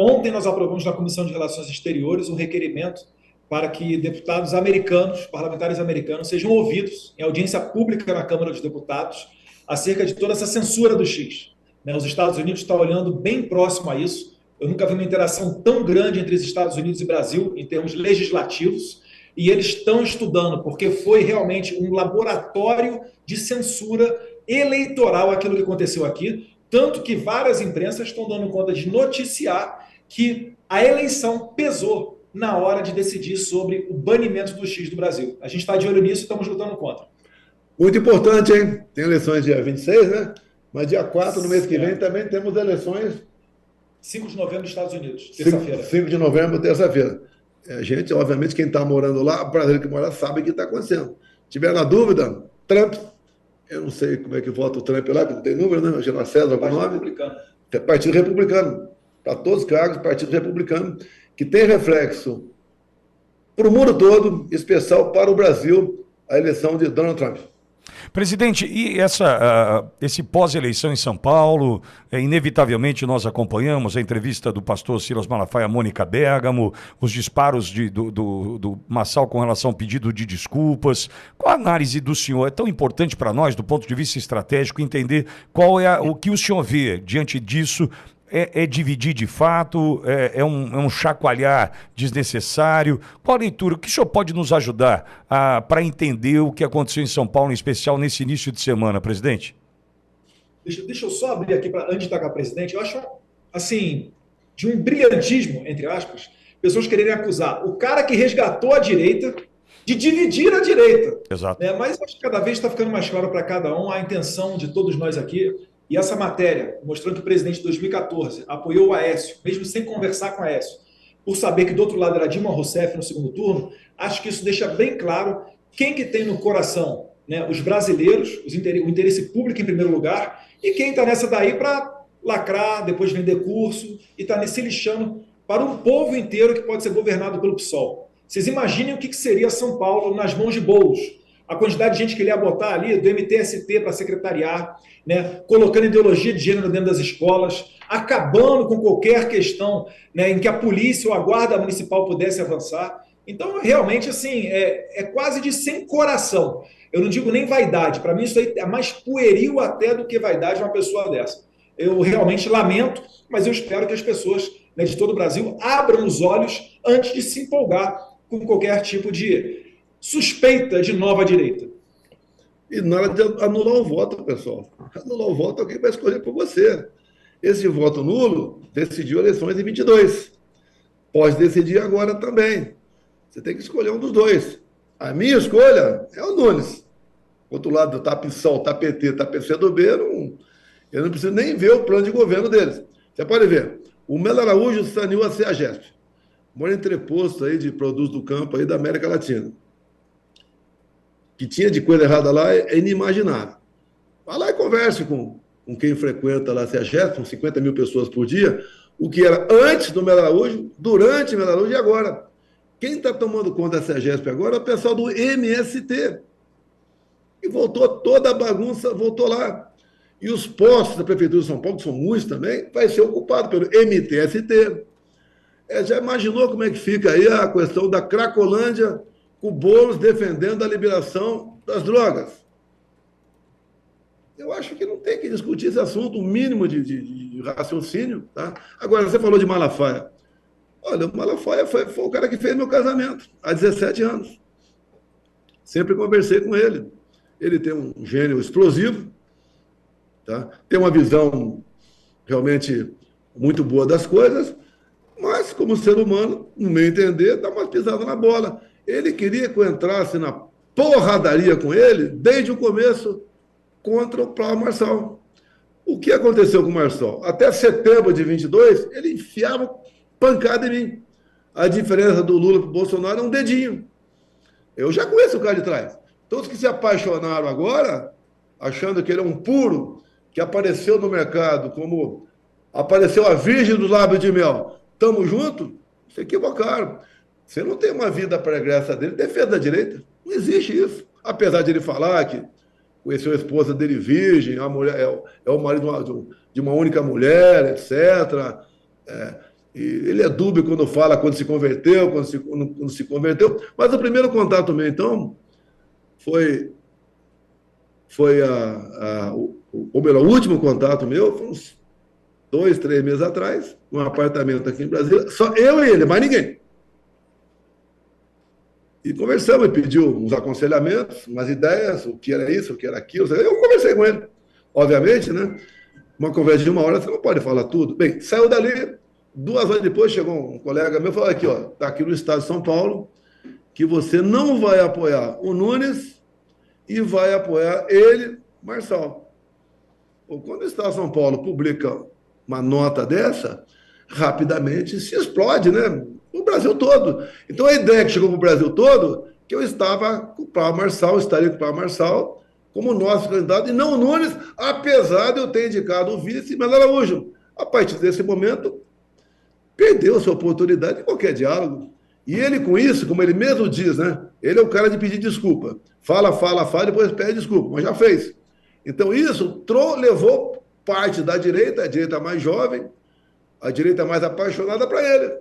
ontem nós aprovamos na Comissão de Relações Exteriores um requerimento para que deputados americanos, parlamentares americanos, sejam ouvidos em audiência pública na Câmara dos Deputados acerca de toda essa censura do X. Os Estados Unidos estão olhando bem próximo a isso. Eu nunca vi uma interação tão grande entre os Estados Unidos e Brasil em termos legislativos, e eles estão estudando, porque foi realmente um laboratório de censura eleitoral aquilo que aconteceu aqui, tanto que várias imprensas estão dando conta de noticiar que a eleição pesou na hora de decidir sobre o banimento do X do Brasil. A gente está de olho nisso e estamos lutando contra. Muito importante, hein? Tem eleições dia 26, né? Mas dia 4, no mês que vem, também temos eleições. 5 de novembro nos Estados Unidos, terça-feira. 5 de novembro, terça-feira. Gente, obviamente, quem está morando lá, o brasileiro que mora, sabe o que está acontecendo. Se tiver na dúvida, Trump, eu não sei como é que vota o Trump lá, porque não tem número, né? General César, algum nome? Republicano. Partido Republicano. Para todos os cargos, Partido Republicano, que tem reflexo para o mundo todo, especial para o Brasil, a eleição de Donald Trump. Presidente, e esse pós-eleição em São Paulo, inevitavelmente nós acompanhamos a entrevista do pastor Silas Malafaia a Mônica Bergamo, os disparos do Massal com relação ao pedido de desculpas. Qual a análise do senhor? É tão importante para nós, do ponto de vista estratégico, entender o que o senhor vê diante disso. É dividir de fato? É um chacoalhar desnecessário? Qual a leitura? O que o senhor pode nos ajudar para entender o que aconteceu em São Paulo, em especial nesse início de semana, presidente? Deixa eu só abrir aqui, antes de estar com a presidente, eu acho, assim, de um brilhantismo, entre aspas, pessoas quererem acusar o cara que resgatou a direita de dividir a direita. Exato. Né? Mas acho que cada vez está ficando mais claro para cada um a intenção de todos nós aqui. E essa matéria, mostrando que o presidente, em 2014, apoiou o Aécio, mesmo sem conversar com o Aécio, por saber que do outro lado era Dilma Rousseff no segundo turno, acho que isso deixa bem claro quem que tem no coração, né, os brasileiros, o interesse público em primeiro lugar, e quem está nessa daí para lacrar, depois vender curso, e está se lixando para um povo inteiro que pode ser governado pelo PSOL. Vocês imaginem o que seria São Paulo nas mãos de Boulos, a quantidade de gente que ele ia botar ali, do MTST para secretariar, né, colocando ideologia de gênero dentro das escolas, acabando com qualquer questão, né, em que a polícia ou a guarda municipal pudesse avançar. Então, realmente, assim, é quase de sem coração. Eu não digo nem vaidade. Para mim, isso aí é mais pueril até do que vaidade uma pessoa dessa. Eu realmente lamento, mas eu espero que as pessoas, né, de todo o Brasil abram os olhos antes de se empolgar com qualquer tipo de suspeita de nova direita. E na hora de anular o voto, pessoal. Anular o voto, alguém vai escolher por você. Esse voto nulo decidiu eleições em 22. Pode decidir agora também. Você tem que escolher um dos dois. A minha escolha é o Nunes. Do outro lado, tá PSOL, tá PT, tá PCdoB, eu não preciso nem ver o plano de governo deles. Você pode ver. O Melo Araújo saneou a CEAGESP. O maior entreposto aí de produtos do campo aí da América Latina. Que tinha de coisa errada lá é inimaginável. Vá lá e converse com quem frequenta lá a CEAGESP, com 50 mil pessoas por dia, o que era antes do Melo Araújo, durante o Melo Araújo e agora. Quem está tomando conta da CEAGESP agora é o pessoal do MST. E voltou toda a bagunça, voltou lá. E os postos da Prefeitura de São Paulo, que são muitos também, vai ser ocupado pelo MTST. Já imaginou como é que fica aí a questão da Cracolândia, com o Boulos defendendo a liberação das drogas? Eu acho que não tem que discutir esse assunto, o mínimo de raciocínio. Tá? Agora, você falou de Malafaia. Olha, o Malafaia foi o cara que fez meu casamento, há 17 anos. Sempre conversei com ele. Ele tem um gênio explosivo, tá? Tem uma visão realmente muito boa das coisas, mas, como ser humano, no meu entender, dá uma pisada na bola. Ele queria que eu entrasse na porradaria com ele desde o começo contra o Paulo Marçal. O que aconteceu com o Marçal? Até setembro de 22, ele enfiava pancada em mim. A diferença do Lula para o Bolsonaro é um dedinho. Eu já conheço o cara de trás. Todos que se apaixonaram agora, achando que ele é um puro, que apareceu no mercado como apareceu a virgem do lábio de mel, tamo junto, se equivocaram. Você não tem uma vida pregressa dele, defesa da direita. Não existe isso. Apesar de ele falar que conheceu a esposa dele virgem, a mulher é o marido de uma única mulher, etc. E ele é dúbio quando fala quando se converteu, quando se converteu. Mas o primeiro contato meu, então, foi ou melhor, o último contato meu foi uns 2, 3 meses atrás, num apartamento aqui em Brasília, só eu e ele, mais ninguém. E conversamos, ele pediu uns aconselhamentos, umas ideias, o que era isso, o que era aquilo. Eu conversei com ele. Obviamente, né? Uma conversa de 1 hora, você não pode falar tudo. Bem, saiu dali, 2 horas depois chegou um colega meu e falou aqui, ó, tá aqui no estado de São Paulo, que você não vai apoiar o Nunes e vai apoiar ele, Marçal. Quando o estado de São Paulo publica uma nota dessa, rapidamente se explode, né? O Brasil todo. Então a ideia que chegou para o Brasil todo, que eu estava com o Paulo Marçal, estaria com o Paulo Marçal como nosso candidato, e não o Nunes, apesar de eu ter indicado o vice Melo Araújo. A partir desse momento, perdeu sua oportunidade de qualquer diálogo. E ele com isso, como ele mesmo diz, né? Ele é o cara de pedir desculpa. Fala, depois pede desculpa, mas já fez. Então isso levou parte da direita, a direita mais jovem, a direita mais apaixonada para ele.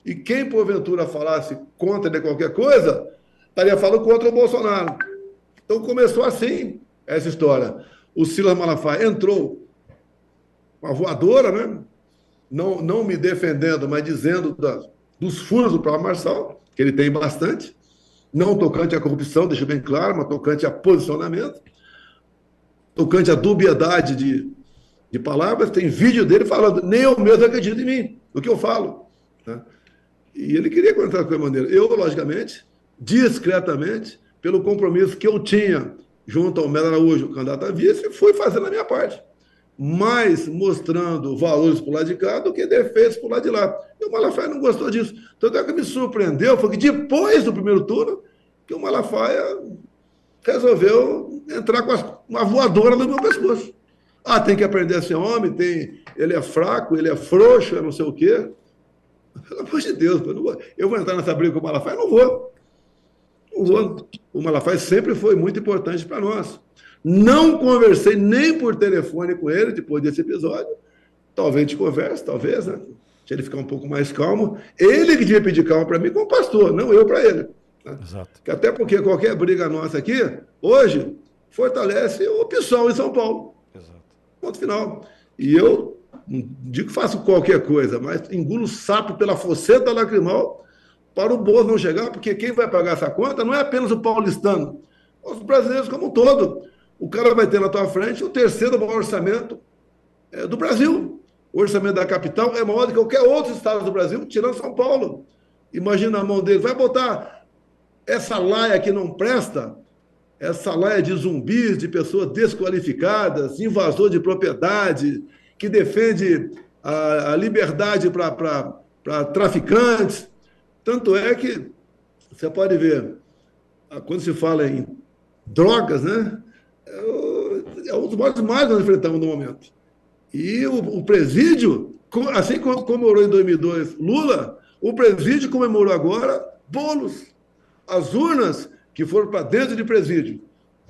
E quem, porventura, falasse contra ele qualquer coisa, estaria falando contra o Bolsonaro. Então começou assim essa história. O Silas Malafaia entrou uma voadora, né? Não me defendendo, mas dizendo dos furos do Paulo Marçal, que ele tem bastante, não tocante à corrupção, deixa bem claro, mas tocante a posicionamento, tocante à dubiedade de palavras. Tem vídeo dele falando, nem eu mesmo acredito em mim, no que eu falo, né? E ele queria contar de qualquer maneira. Eu, logicamente, discretamente, pelo compromisso que eu tinha junto ao Melo Araújo, candidato a vice, e fui fazendo a minha parte. Mais mostrando valores por lado de cá do que defeitos por lado de lá. E o Malafaia não gostou disso. Tanto é que me surpreendeu, foi que depois do primeiro turno, que o Malafaia resolveu entrar com uma voadora no meu pescoço. Tem que aprender a ser homem, ele é fraco, ele é frouxo, é não sei o quê. Pelo amor de Deus, eu vou entrar nessa briga com o Malafaia? Não vou. O Malafaia sempre foi muito importante para nós. Não conversei nem por telefone com ele depois desse episódio. Talvez te converse, talvez, né? Deixa ele ficar um pouco mais calmo. Ele que devia pedir calma para mim como pastor, não eu para ele. Né? Exato. Até porque qualquer briga nossa aqui, hoje, fortalece o PSOL em São Paulo. Exato. Ponto final. E eu não digo que faço qualquer coisa, mas engulo o sapo pela foceta lacrimal para o bolso não chegar, porque quem vai pagar essa conta não é apenas o paulistano, os brasileiros como um todo. O cara vai ter na tua frente o terceiro maior orçamento do Brasil. O orçamento da capital é maior do que qualquer outro estado do Brasil, tirando São Paulo. Imagina a mão dele. Vai botar essa laia que não presta, essa laia de zumbis, de pessoas desqualificadas, invasor de propriedade, que defende a liberdade para traficantes. Tanto é que você pode ver, quando se fala em drogas, né? É um dos maiores males que nós enfrentamos no momento. E o presídio, assim como comemorou em 2002 Lula, o presídio comemorou agora Boulos. As urnas que foram para dentro de presídio,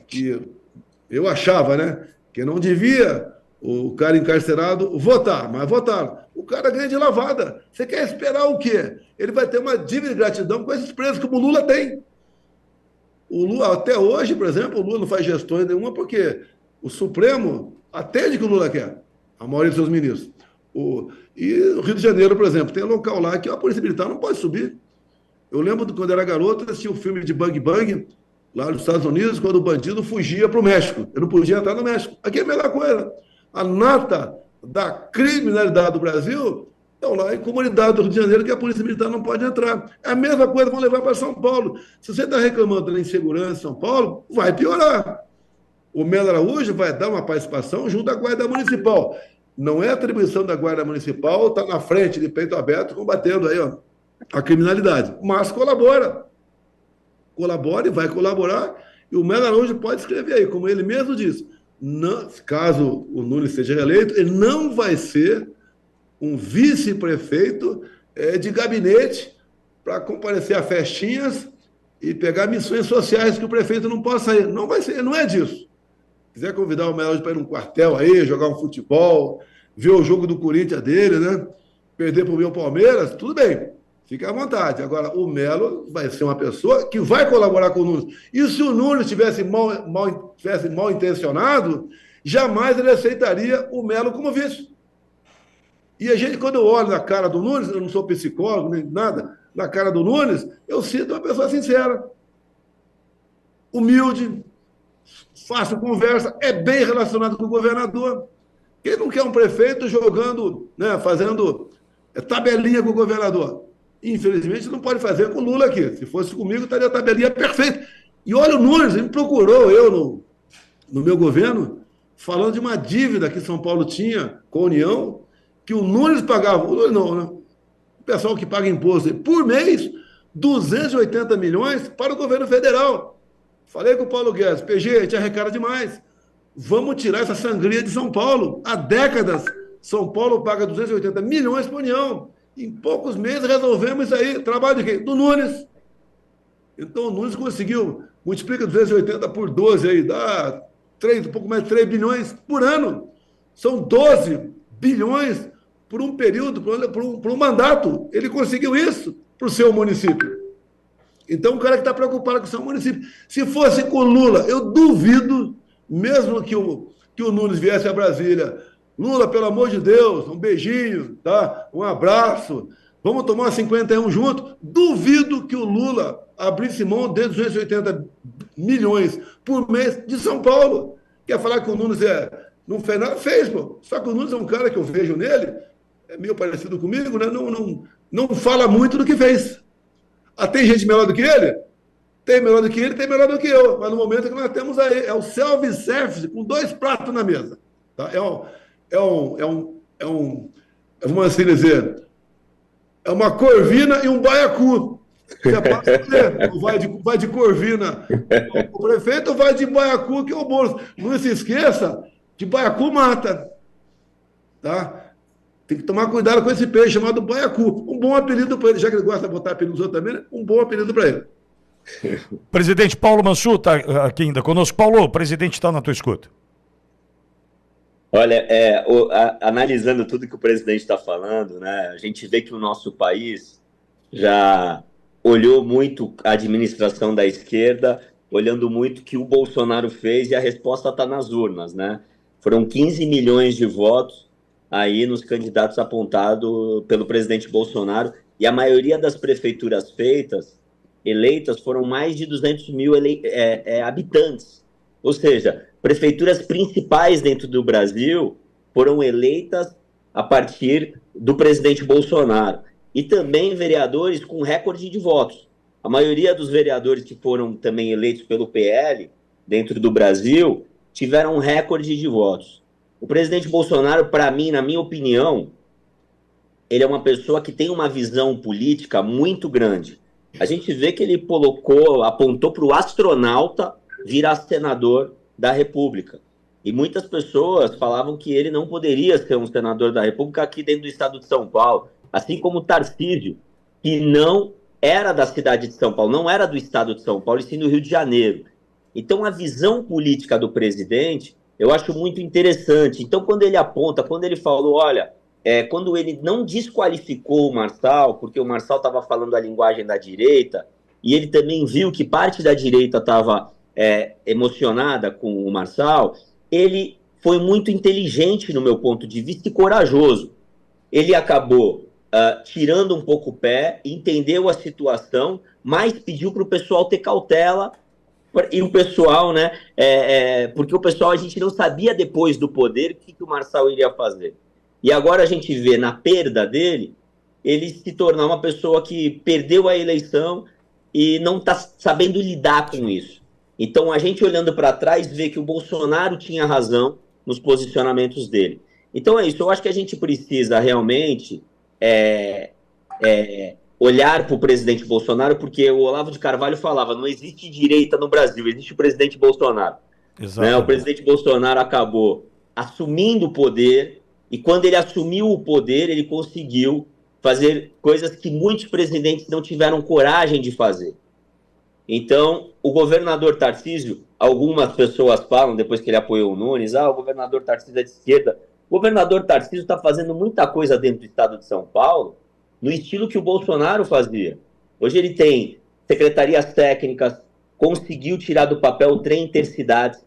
que eu achava, né, que não devia o cara encarcerado votar, mas votaram. O cara ganha de lavada. Você quer esperar o quê? Ele vai ter uma dívida de gratidão com esses presos, como o Lula tem. O Lula, até hoje, por exemplo, o Lula não faz gestões nenhuma porque o Supremo atende o que o Lula quer, a maioria dos seus ministros. E o Rio de Janeiro, por exemplo, tem um local lá que a Polícia Militar não pode subir. Eu lembro de quando era garoto, assisti o filme de Bang Bang, lá nos Estados Unidos, quando o bandido fugia para o México. Eu não podia entrar no México. Aqui é a mesma coisa. A nata da criminalidade do Brasil estão lá em comunidade do Rio de Janeiro que a Polícia Militar não pode entrar. É a mesma coisa, vão levar para São Paulo. Se você está reclamando da insegurança em São Paulo, vai piorar. O Melo Araújo vai dar uma participação junto à Guarda Municipal. Não é atribuição da Guarda Municipal estar na frente, de peito aberto, combatendo aí, a criminalidade. Mas colabora. Colabora e vai colaborar. E o Melo Araújo pode escrever aí, como ele mesmo disse. Não, caso o Nunes seja reeleito, ele não vai ser um vice-prefeito de gabinete para comparecer a festinhas e pegar missões sociais que o prefeito não possa ir. Não vai ser, não é disso. Se quiser convidar o Melo para ir num quartel aí, jogar um futebol, ver o jogo do Corinthians dele, né? Perder para o meu Palmeiras, tudo bem. Fique à vontade. Agora, o Melo vai ser uma pessoa que vai colaborar com o Nunes. E se o Nunes tivesse mal intencionado, jamais ele aceitaria o Melo como vice. E a gente, quando eu olho na cara do Nunes, eu não sou psicólogo nem nada, na cara do Nunes, eu sinto uma pessoa sincera, humilde, fácil conversa, é bem relacionado com o governador. Quem não quer um prefeito jogando, né, fazendo tabelinha com o governador? Infelizmente, não pode fazer com o Lula aqui. Se fosse comigo, estaria a tabelinha perfeita. E olha, o Nunes, ele me procurou, no meu governo, falando de uma dívida que São Paulo tinha com a União, que o Nunes pagava, o Nunes não, né? O pessoal que paga imposto por mês, 280 milhões para o governo federal. Falei com o Paulo Guedes, PG, a gente arrecada demais. Vamos tirar essa sangria de São Paulo. Há décadas, São Paulo paga 280 milhões para a União. Em poucos meses resolvemos isso aí. Trabalho de quem? Do Nunes. Então o Nunes conseguiu, multiplica 280 por 12 aí, dá um pouco mais de 3 bilhões por ano. São 12 bilhões por um período, por um mandato. Ele conseguiu isso para o seu município. Então o cara que está preocupado com o seu município. Se fosse com o Lula, eu duvido, mesmo que o Nunes viesse a Brasília, Lula, pelo amor de Deus, um beijinho, tá? Um abraço, vamos tomar 51 junto. Duvido que o Lula abrisse mão de 280 milhões por mês de São Paulo. Quer falar que o Nunes não fez nada? Fez, pô. Só que o Nunes é um cara que eu vejo nele, é meio parecido comigo, né? Não fala muito do que fez. Tem gente melhor do que ele? tem melhor do que ele, tem melhor do que eu. Mas no momento que nós temos aí, é o self-service com 2 pratos na mesa. Tá? Vamos assim dizer, é uma corvina e um baiacu. Você pode escolher, vai de corvina o prefeito ou vai de baiacu, que é o Boulos. Não se esqueça que baiacu mata. Tá? Tem que tomar cuidado com esse peixe chamado baiacu. Um bom apelido para ele, já que ele gosta de botar apelido nos outros também, né? Um bom apelido para ele. Presidente Paulo Mansur está aqui ainda conosco. Paulo, o presidente está na tua escuta. Olha, analisando tudo que o presidente está falando, né, a gente vê que o nosso país já olhou muito a administração da esquerda, olhando muito o que o Bolsonaro fez, e a resposta está nas urnas, né? Foram 15 milhões de votos aí nos candidatos apontados pelo presidente Bolsonaro, e a maioria das prefeituras eleitas, foram mais de 200 mil habitantes. Ou seja, prefeituras principais dentro do Brasil foram eleitas a partir do presidente Bolsonaro. E também vereadores com recorde de votos. A maioria dos vereadores que foram também eleitos pelo PL dentro do Brasil tiveram um recorde de votos. O presidente Bolsonaro, para mim, na minha opinião, ele é uma pessoa que tem uma visão política muito grande. A gente vê que ele apontou para o astronauta virar senador da República. E muitas pessoas falavam que ele não poderia ser um senador da República aqui dentro do estado de São Paulo. Assim como o Tarcísio, que não era da cidade de São Paulo, não era do estado de São Paulo, e sim do Rio de Janeiro. Então, a visão política do presidente, eu acho muito interessante. Então, quando ele aponta, quando ele falou, olha, quando ele não desqualificou o Marçal, porque o Marçal estava falando a linguagem da direita, e ele também viu que parte da direita estava emocionada com o Marçal, ele foi muito inteligente, no meu ponto de vista, e corajoso. Ele acabou tirando um pouco o pé, entendeu a situação, mas pediu para o pessoal ter cautela, e o pessoal, né, porque o pessoal, a gente não sabia depois do poder o que o Marçal iria fazer. E agora a gente vê na perda dele, ele se tornar uma pessoa que perdeu a eleição e não está sabendo lidar com isso. Então, a gente olhando para trás, vê que o Bolsonaro tinha razão nos posicionamentos dele. Então é isso, eu acho que a gente precisa realmente olhar para o presidente Bolsonaro, porque o Olavo de Carvalho falava, não existe direita no Brasil, existe o presidente Bolsonaro. Né? O presidente Bolsonaro acabou assumindo o poder, e quando ele assumiu o poder, ele conseguiu fazer coisas que muitos presidentes não tiveram coragem de fazer. Então, o governador Tarcísio, algumas pessoas falam, depois que ele apoiou o Nunes, o governador Tarcísio é de esquerda. O governador Tarcísio está fazendo muita coisa dentro do estado de São Paulo, no estilo que o Bolsonaro fazia. Hoje ele tem secretarias técnicas, conseguiu tirar do papel o trem intercidades,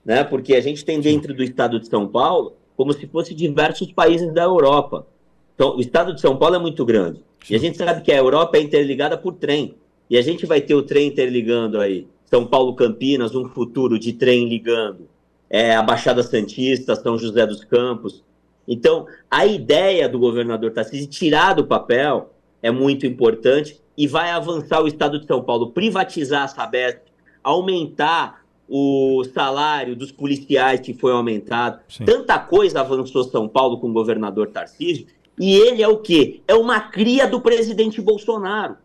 né? Porque a gente tem dentro do estado de São Paulo como se fosse diversos países da Europa. Então, o estado de São Paulo é muito grande. E a gente sabe que a Europa é interligada por trem. E a gente vai ter o trem interligando aí São Paulo-Campinas, um futuro de trem ligando a Baixada Santista, São José dos Campos. Então, a ideia do governador Tarcísio de tirar do papel é muito importante e vai avançar o estado de São Paulo, privatizar a Sabesp, aumentar o salário dos policiais que foi aumentado. Sim. Tanta coisa avançou São Paulo com o governador Tarcísio, e ele é o quê? É uma cria do presidente Bolsonaro,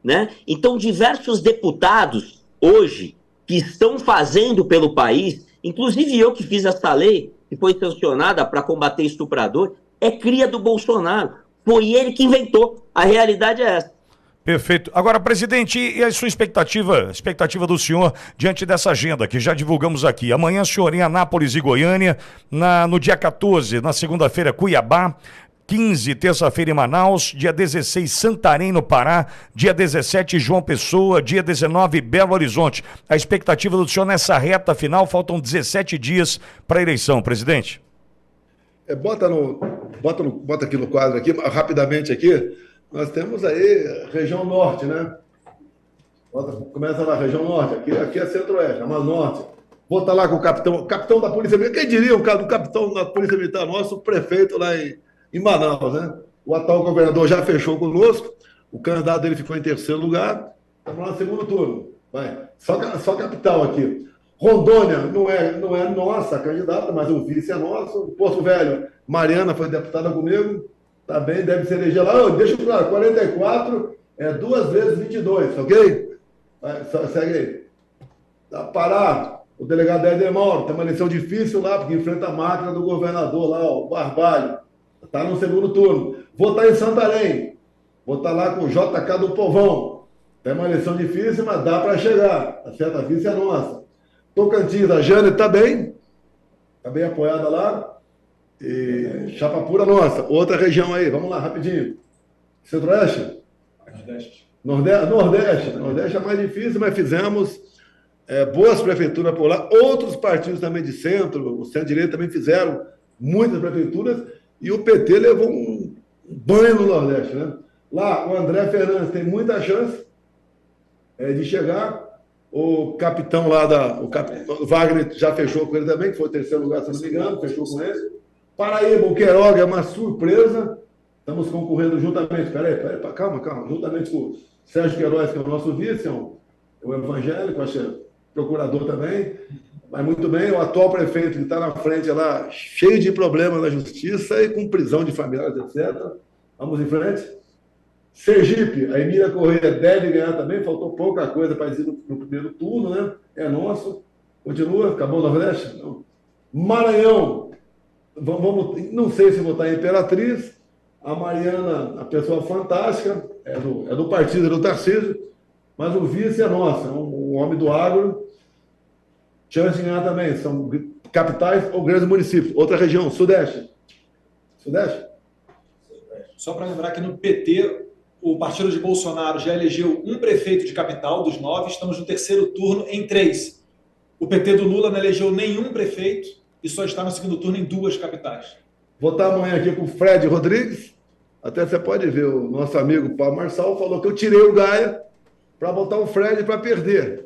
né? Então, diversos deputados hoje que estão fazendo pelo país, inclusive eu que fiz essa lei, que foi sancionada para combater estuprador, é cria do Bolsonaro. Foi ele que inventou. A realidade é essa. Perfeito. Agora, presidente, e a sua expectativa do senhor diante dessa agenda que já divulgamos aqui? Amanhã, senhor, em Anápolis e Goiânia, no dia 14, na segunda-feira, Cuiabá, 15, terça-feira em Manaus, dia 16, Santarém, no Pará, dia 17, João Pessoa, dia 19, Belo Horizonte. A expectativa do senhor nessa reta final, faltam 17 dias para a eleição, presidente. Bota aqui no quadro, aqui, rapidamente aqui, nós temos aí região norte, né? Começa na região norte, aqui é centro-oeste, é mais norte. Vou estar lá com o capitão da Polícia Militar, quem diria o capitão da Polícia Militar, nosso prefeito lá em Manaus, né? O atual governador já fechou conosco, o candidato dele ficou em terceiro lugar, estamos lá no segundo turno. Vai. Só capital aqui. Rondônia não é nossa candidata, mas o vice é nosso. Porto Velho, Mariana foi deputada comigo. Tá bem, deve se eleger lá. Deixa claro, 44 é 2 vezes 22, ok? Vai, segue aí. Pará, o delegado Éder Mauro, tem uma eleição difícil lá, porque enfrenta a máquina do governador lá, o Barbalho. Está no segundo turno. Vou estar em Santarém. Vou estar lá com o JK do Povão. Tem uma eleição difícil, mas dá para chegar. A certa vice é nossa. Tocantins, a Jane está bem apoiada lá. E chapa pura nossa. Outra região aí, vamos lá, rapidinho. Centro-Oeste? Nordeste. Nordeste é mais difícil, mas fizemos boas prefeituras por lá. Outros partidos também de centro, o centro-direita também fizeram muitas prefeituras. E o PT levou um banho no Nordeste, né? Lá, o André Fernandes tem muita chance de chegar. O capitão lá o Wagner já fechou com ele também, que foi o terceiro lugar, se não me engano, fechou com ele. Paraíba, o Queiroga é uma surpresa. Estamos concorrendo juntamente, calma, juntamente com o Sérgio Queiroz, que é o nosso vice, é o evangélico, acho que é procurador também. Mas muito bem, o atual prefeito que está na frente lá, cheio de problemas na justiça e com prisão de familiares, etc. Vamos em frente. Sergipe, a Emília Corrêa deve ganhar também, faltou pouca coisa para dizer no primeiro turno, né? É nosso. Continua, acabou o Nordeste? Não. Maranhão, não sei se votar em Imperatriz. A Mariana, a pessoa fantástica, é do partido, do Tarcísio, mas o vice é nosso, é um homem do agro. Chance de ganhar também, são capitais ou grandes municípios. Outra região, Sudeste. Sudeste? Só para lembrar que no PT, o partido de Bolsonaro já elegeu um prefeito de capital, dos 9, estamos no terceiro turno em 3. O PT do Lula não elegeu nenhum prefeito e só está no segundo turno em 2 capitais. Vou estar amanhã aqui com o Fred Rodrigues, até você pode ver, o nosso amigo Paulo Marçal falou que eu tirei o Gaia para botar o Fred para perder.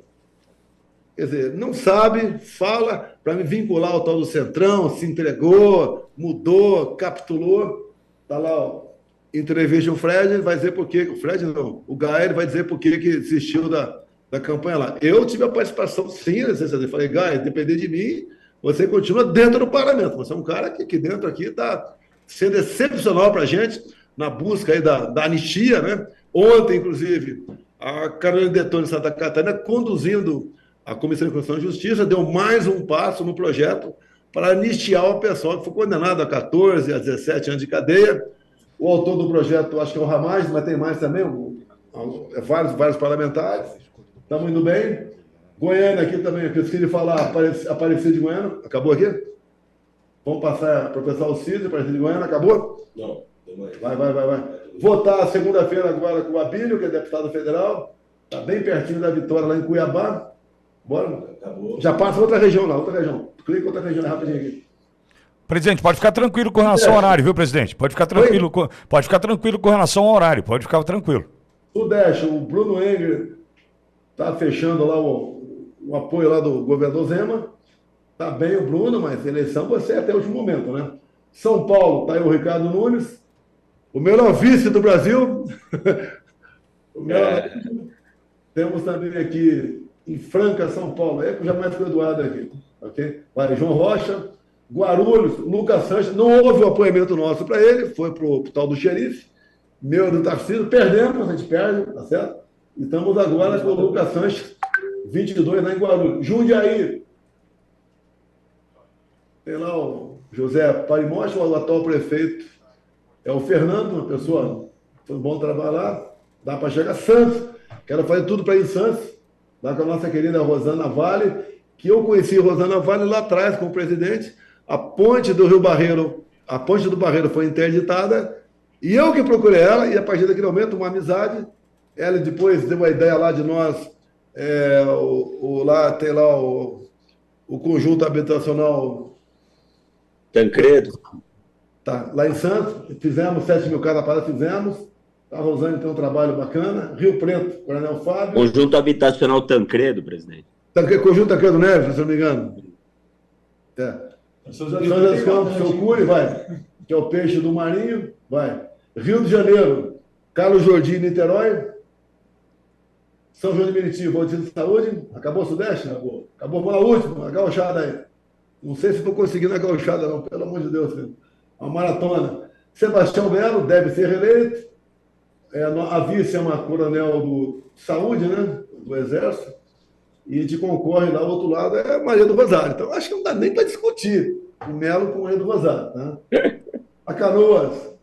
Quer dizer, não sabe, fala para me vincular ao tal do Centrão, se entregou, mudou, capitulou. Está lá, ó, entrevista o Fred, ele vai dizer por quê. O Fred não, o Gaia, ele vai dizer por que desistiu da campanha lá. Eu tive a participação, sim, eu falei, Gaia, depender de mim, você continua dentro do parlamento. Você é um cara que aqui dentro está sendo excepcional para a gente na busca aí da anistia, né? Ontem, inclusive, a Carolina Detone de Santa Catarina conduzindo a Comissão de Constituição e Justiça deu mais um passo no projeto para anistiar o pessoal que foi condenado a 14, a 17 anos de cadeia. O autor do projeto, acho que é o Ramais, mas tem mais também, vários parlamentares. Estamos indo bem. Goiânia aqui também, eu esqueci falar, Aparecido de Goiânia. Acabou aqui? Vamos passar para o pessoal Cícero, Aparecido de Goiânia. Acabou? Não. Vai. Votar segunda-feira agora com o Abílio, que é deputado federal. Está bem pertinho da vitória lá em Cuiabá. Bora? Acabou. Já passa outra região lá, outra região. Clica outra região rapidinho aqui. Presidente, pode ficar tranquilo com relação ao horário, viu, presidente? Pode ficar tranquilo com relação ao horário, pode ficar tranquilo. Sudeste, o Bruno Engler está fechando lá o apoio lá do governador Zema. Está bem o Bruno, mas eleição vai ser até o último momento, né? São Paulo, está aí o Ricardo Nunes, o melhor vice do Brasil. Temos também aqui em Franca, São Paulo, é que já mais com o Eduardo aqui, ok? Vai, João Rocha, Guarulhos, Lucas Sanches, não houve o apoiamento nosso para ele, foi para o tal do xerife, meu do Tarcísio, perdemos, a gente perde, tá certo? E estamos agora com o Lucas Sanches, 22 lá em Guarulhos. Jundiaí, tem lá o José Parimocha, o atual prefeito, é o Fernando, uma pessoa, foi bom trabalhar, dá para chegar. Santos, quero fazer tudo para ir em Santos, lá com a nossa querida Rosana Vale, que eu conheci Rosana Vale lá atrás como presidente. A ponte do Rio Barreiro, a ponte do Barreiro foi interditada, e eu que procurei ela, e a partir daquele momento, uma amizade. Ela depois deu uma ideia lá de nós, lá tem lá o conjunto habitacional Tancredo. Tá, lá em Santos, fizemos 7 mil casas para fizemos. A Rosane tem um trabalho bacana. Rio Preto, Coronel Fábio. Conjunto habitacional Tancredo, presidente. Conjunto Tancredo Neves, se não me engano. São José dos Campos, seu Cury, vai. Que é o peixe do Marinho, vai. Rio de Janeiro, Carlos Jordi, Niterói. São João de Meriti, Voluntário de Saúde. Acabou o Sudeste? Acabou. Acabou, vamos na última, a gauchada aí. Não sei se estou conseguindo a gauchada, não, pelo amor de Deus, filho. Uma maratona. Sebastião Belo deve ser reeleito. A vice é uma coronel do Saúde, né? Do Exército. E de concorre lá do outro lado é Maria do Rosário. Então, acho que não dá nem para discutir o Melo com Maria do Rosário. Né? A Canoas,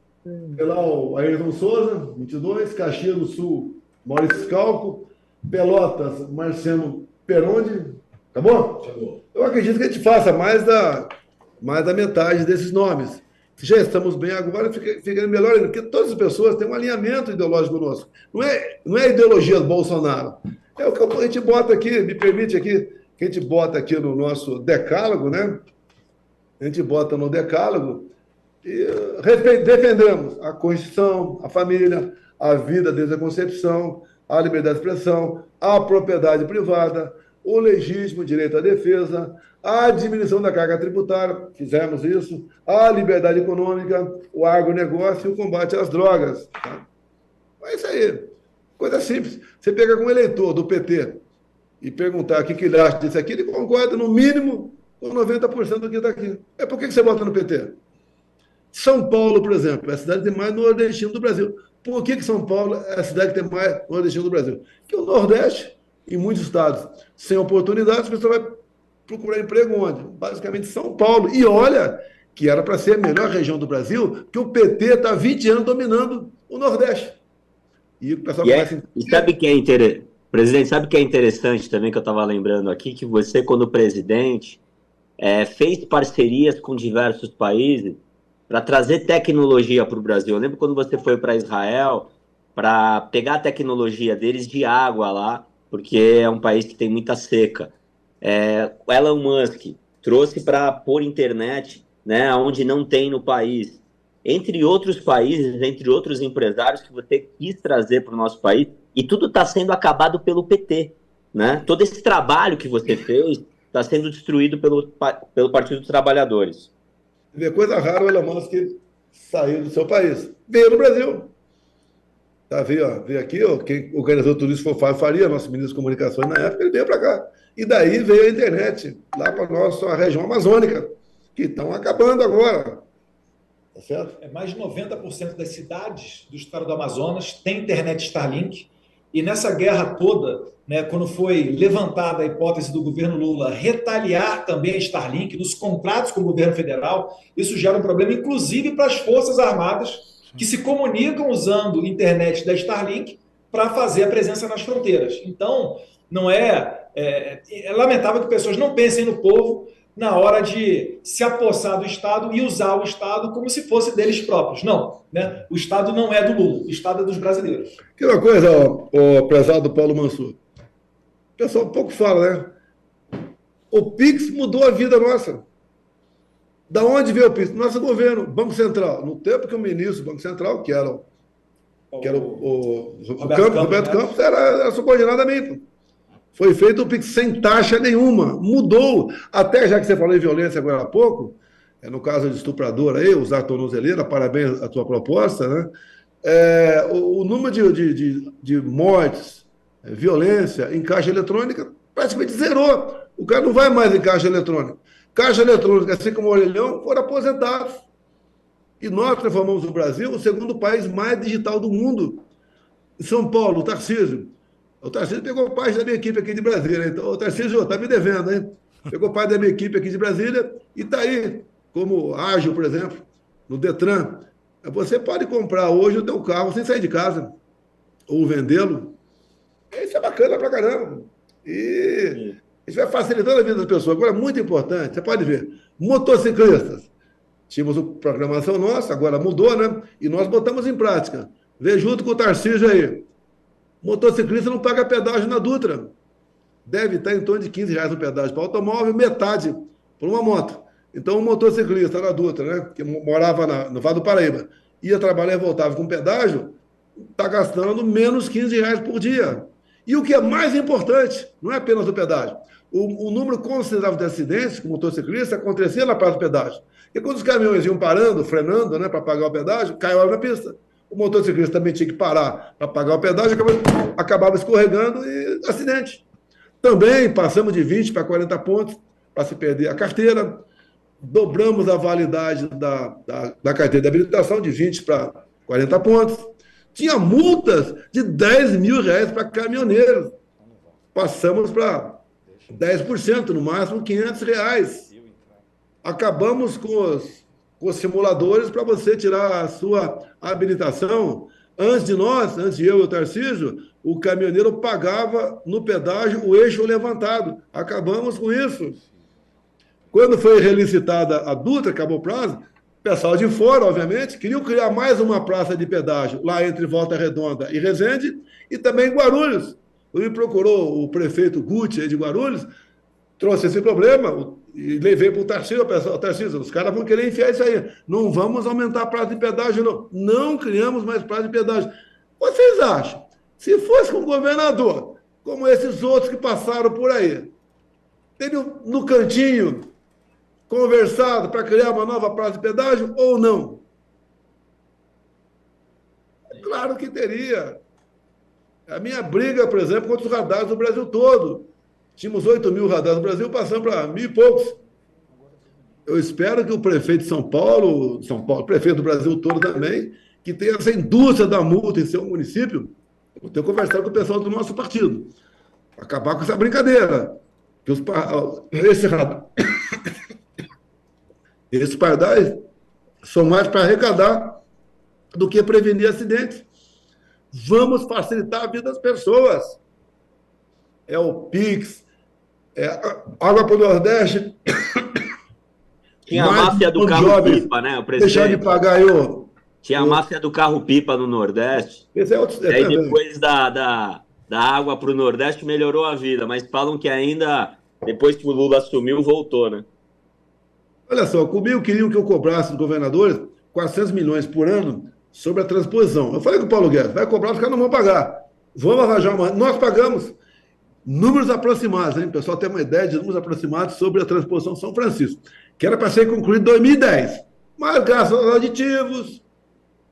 pela o Ayrton Souza, 22. Caxias do Sul, Maurício Scalco. Pelotas, Marciano Peronde. Acabou? Acabou. Eu acredito que a gente faça mais da metade desses nomes. Se já estamos bem agora, fica melhor ainda, porque todas as pessoas têm um alinhamento ideológico conosco. Não é a ideologia do Bolsonaro. É o que a gente bota aqui, me permite aqui, que a gente bota aqui no nosso decálogo, né? A gente bota no decálogo e defendemos a Constituição, a família, a vida desde a concepção, a liberdade de expressão, a propriedade privada, o legítimo direito à defesa, a diminuição da carga tributária, fizemos isso, a liberdade econômica, o agronegócio e o combate às drogas. Tá? É isso aí. Coisa simples. Você pega com um eleitor do PT e perguntar o que ele acha disso aqui, ele concorda no mínimo com 90% do que está aqui. Por que você vota no PT? São Paulo, por exemplo, é a cidade que tem mais nordestino do Brasil. Por que São Paulo é a cidade que tem mais nordestino do Brasil? Porque o Nordeste, em muitos estados, sem oportunidades, a pessoa vai procurar emprego onde? Basicamente São Paulo. E olha que era para ser a melhor região do Brasil, que o PT está há 20 anos dominando o Nordeste. E o pessoal começa e sabe que é interessante, presidente, sabe que é interessante também, que eu estava lembrando aqui, que você, quando presidente, fez parcerias com diversos países para trazer tecnologia para o Brasil. Eu lembro quando você foi para Israel para pegar a tecnologia deles de água lá, porque é um país que tem muita seca. O Elon Musk trouxe para pôr internet, né, onde não tem no país. Entre outros países, entre outros empresários que você quis trazer para o nosso país, e tudo está sendo acabado pelo PT. Né? Todo esse trabalho que você fez está sendo destruído pelo Partido dos Trabalhadores. Vê coisa rara o Elon Musk sair do seu país. Veio no Brasil. Tá, veio aqui, quem organizou tudo isso foi o Fábio Faria, nosso ministro de Comunicações na época, ele veio para cá. E daí veio a internet, lá para a nossa região amazônica, que estão acabando agora. Tá certo? Mais de 90% das cidades do estado do Amazonas têm internet Starlink. E nessa guerra toda, né, quando foi levantada a hipótese do governo Lula retaliar também a Starlink nos contratos com o governo federal, isso gera um problema, inclusive para as Forças Armadas, que se comunicam usando internet da Starlink para fazer a presença nas fronteiras. Então, não é lamentável que pessoas não pensem no povo na hora de se apossar do Estado e usar o Estado como se fosse deles próprios. Não, né? O Estado não é do Lula, o Estado é dos brasileiros. Que uma coisa, o prezado Paulo Mansur. O pessoal pouco fala, né? O Pix mudou a vida nossa. Da onde veio o Pix? Nosso governo, Banco Central. No tempo que o ministro do Banco Central, que era o Roberto Campos, era subordinado a mim. Foi feito o Pix sem taxa nenhuma. Mudou. Até já que você falou em violência agora há pouco, no caso de estuprador aí, usar tornozeleira, parabéns à tua proposta, né? O número de mortes, violência em caixa eletrônica praticamente zerou. O cara não vai mais em caixa eletrônica. Caixa eletrônica, assim como o orelhão, foram aposentados. E nós transformamos o Brasil o segundo país mais digital do mundo. Em São Paulo, o Tarcísio pegou parte da minha equipe aqui de Brasília. Então, o Tarcísio está me devendo, hein? Pegou parte da minha equipe aqui de Brasília e está aí, como ágil, por exemplo, no Detran. Você pode comprar hoje o teu carro sem sair de casa, ou vendê-lo. Isso é bacana pra caramba. E isso vai facilitando a vida das pessoas. Agora, muito importante, você pode ver, motociclistas. Tínhamos uma programação nossa, agora mudou, né? E nós botamos em prática. Vê junto com o Tarcísio aí. Motociclista não paga pedágio na Dutra. Deve estar em torno de R$15 o pedágio para automóvel, metade por uma moto. Então, um motociclista na Dutra, né, que morava no Vale do Paraíba, ia trabalhar e voltava com pedágio, está gastando menos R$15 por dia. E o que é mais importante, não é apenas o pedágio. O número considerável de acidentes com motociclista acontecia na praça do pedágio. E quando os caminhões iam parando, frenando, né, para pagar o pedágio, caiu na pista. O motociclista também tinha que parar para pagar o pedágio, acabava escorregando e acidente. Também passamos de 20 para 40 pontos para se perder a carteira. Dobramos a validade da carteira de habilitação de 20 para 40 pontos. Tinha multas de R$10 mil para caminhoneiros. Passamos para 10%, no máximo R$500. Acabamos com os simuladores para você tirar a sua habilitação. Antes de eu e o Tarcísio, o caminhoneiro pagava no pedágio o eixo levantado. Acabamos com isso. Quando foi relicitada a Dutra, acabou o prazo, o pessoal de fora, obviamente, queriam criar mais uma praça de pedágio lá entre Volta Redonda e Resende e também em Guarulhos. Ele procurou o prefeito Guti de Guarulhos, trouxe esse problema e levei para o Tarcísio, Tarcísio, os caras vão querer enfiar isso aí. Não vamos aumentar a praça de pedágio, não. Não criamos mais praça de pedágio. Vocês acham? Se fosse com um governador, como esses outros que passaram por aí, teriam no cantinho conversado para criar uma nova praça de pedágio ou não? Claro que teria. A minha briga, por exemplo, contra os radares do Brasil todo. Tínhamos 8 mil radares no Brasil, passando para 1.000 e poucos. Eu espero que o prefeito de São Paulo, prefeito do Brasil todo também, que tenha essa indústria da multa em seu município. Eu tenho conversado com o pessoal do nosso partido. Acabar com essa brincadeira. Que esses pardais são mais para arrecadar do que prevenir acidentes. Vamos facilitar a vida das pessoas. É o Pix, é Água para o Nordeste. Tinha a máfia do carro-pipa, né? O presidente deixar de pagar eu. Tinha a máfia do carro-pipa no Nordeste. Esse é outro. E aí depois da água para o Nordeste melhorou a vida, mas falam que ainda, depois que o Lula assumiu, voltou, né? Olha só, comigo queriam que eu cobrasse dos governadores 400 milhões por ano sobre a transposição. Eu falei com o Paulo Guedes, vai cobrar, os caras não vão pagar. Vamos arranjar uma... Nós pagamos números aproximados, hein? O pessoal tem uma ideia de números aproximados sobre a transposição São Francisco, que era para ser concluído em 2010. Mas graças aos aditivos,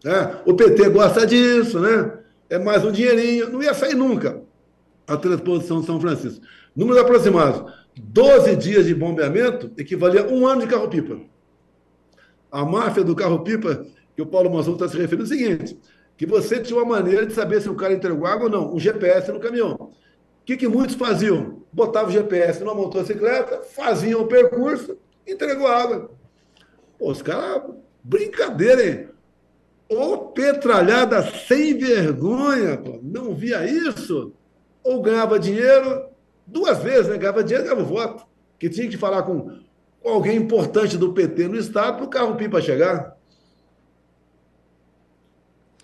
né? O PT gosta disso, né? É mais um dinheirinho. Não ia sair nunca a transposição São Francisco. Números aproximados. 12 dias de bombeamento equivalia a 1 ano de carro-pipa. A máfia do carro-pipa, que o Paulo Manzon está se referindo, é o seguinte, que você tinha uma maneira de saber se o cara entregou água ou não, um GPS no caminhão. O que muitos faziam? Botavam o GPS numa motocicleta, faziam o percurso, entregou água. Pô, os caras, brincadeira, hein? Ô petralhada sem vergonha, pô. Não via isso? Ou ganhava dinheiro... 2 vezes, né? Ganhava dinheiro e ganhava voto. Que tinha que falar com alguém importante do PT no Estado para o carro-pipa chegar.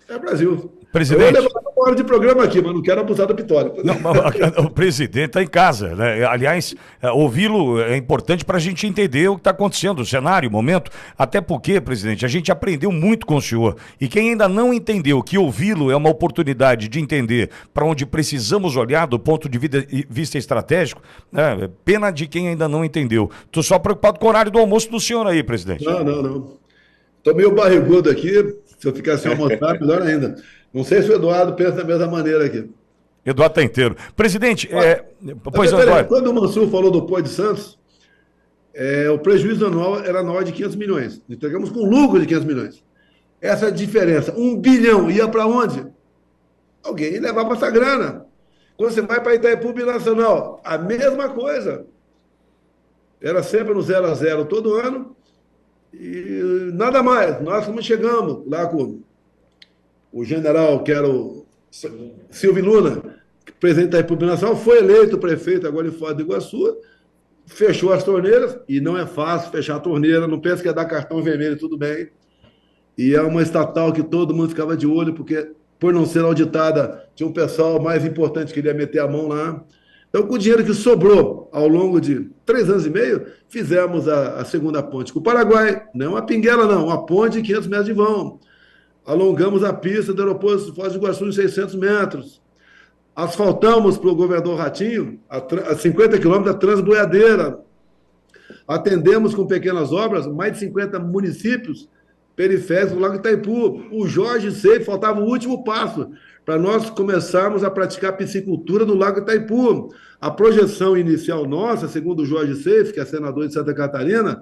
É Brasil. Presidente... Eu vou levar uma hora de programa aqui, mas não quero abusar da vitória. Não, o presidente está em casa, né? Aliás, ouvi-lo é importante para a gente entender o que está acontecendo, o cenário, o momento. Até porque, presidente, a gente aprendeu muito com o senhor. E quem ainda não entendeu que ouvi-lo é uma oportunidade de entender para onde precisamos olhar do ponto de vista estratégico, né? Pena de quem ainda não entendeu. Estou só preocupado com o horário do almoço do senhor aí, presidente. Não. Estou meio barrigudo aqui. Se eu ficar sem almoçar, melhor ainda. Não sei se o Eduardo pensa da mesma maneira aqui. Eduardo está inteiro. Presidente, pois Eduardo. Quando o Mansur falou do Pô de Santos, o prejuízo anual era anual de 500 milhões. Entregamos com lucro de 500 milhões. Essa é a diferença. 1 bilhão ia para onde? Alguém levava essa grana. Quando você vai para Itaipu Binacional, a mesma coisa. Era sempre no 0 a 0 todo ano. E nada mais. Nós como chegamos lá com o general, que era o Silvio Luna, presidente da República Nacional, foi eleito prefeito agora em Foz do Iguaçu, fechou as torneiras, e não é fácil fechar a torneira, não pensa que é dar cartão vermelho, tudo bem. E é uma estatal que todo mundo ficava de olho, porque por não ser auditada, tinha um pessoal mais importante que queria meter a mão lá. Então, com o dinheiro que sobrou ao longo de 3 anos e meio, fizemos a segunda ponte com o Paraguai, não é uma pinguela não, uma ponte de 500 metros de vão. Alongamos a pista do aeroporto de Foz do Iguaçu em 600 metros. Asfaltamos para o governador Ratinho a 50 quilômetros da Transboiadeira. Atendemos com pequenas obras mais de 50 municípios periféricos do Lago Itaipu. O Jorge Seif, faltava o último passo para nós começarmos a praticar piscicultura no Lago Itaipu. A projeção inicial nossa, segundo o Jorge Seif, que é senador de Santa Catarina,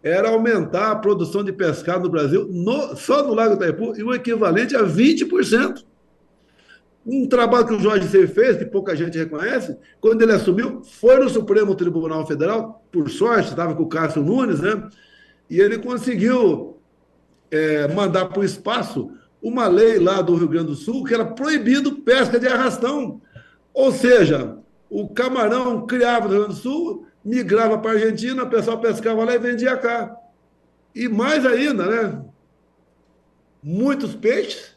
era aumentar a produção de pescado no Brasil só no Lago Itaipu, e o equivalente a 20%. Um trabalho que o Jorge Seif fez, que pouca gente reconhece, quando ele assumiu, foi no Supremo Tribunal Federal, por sorte, estava com o Cássio Nunes, né? E ele conseguiu mandar para o espaço uma lei lá do Rio Grande do Sul que era proibido pesca de arrastão. Ou seja, o camarão criava no Rio Grande do Sul, migrava para a Argentina, o pessoal pescava lá e vendia cá. E mais ainda, né? Muitos peixes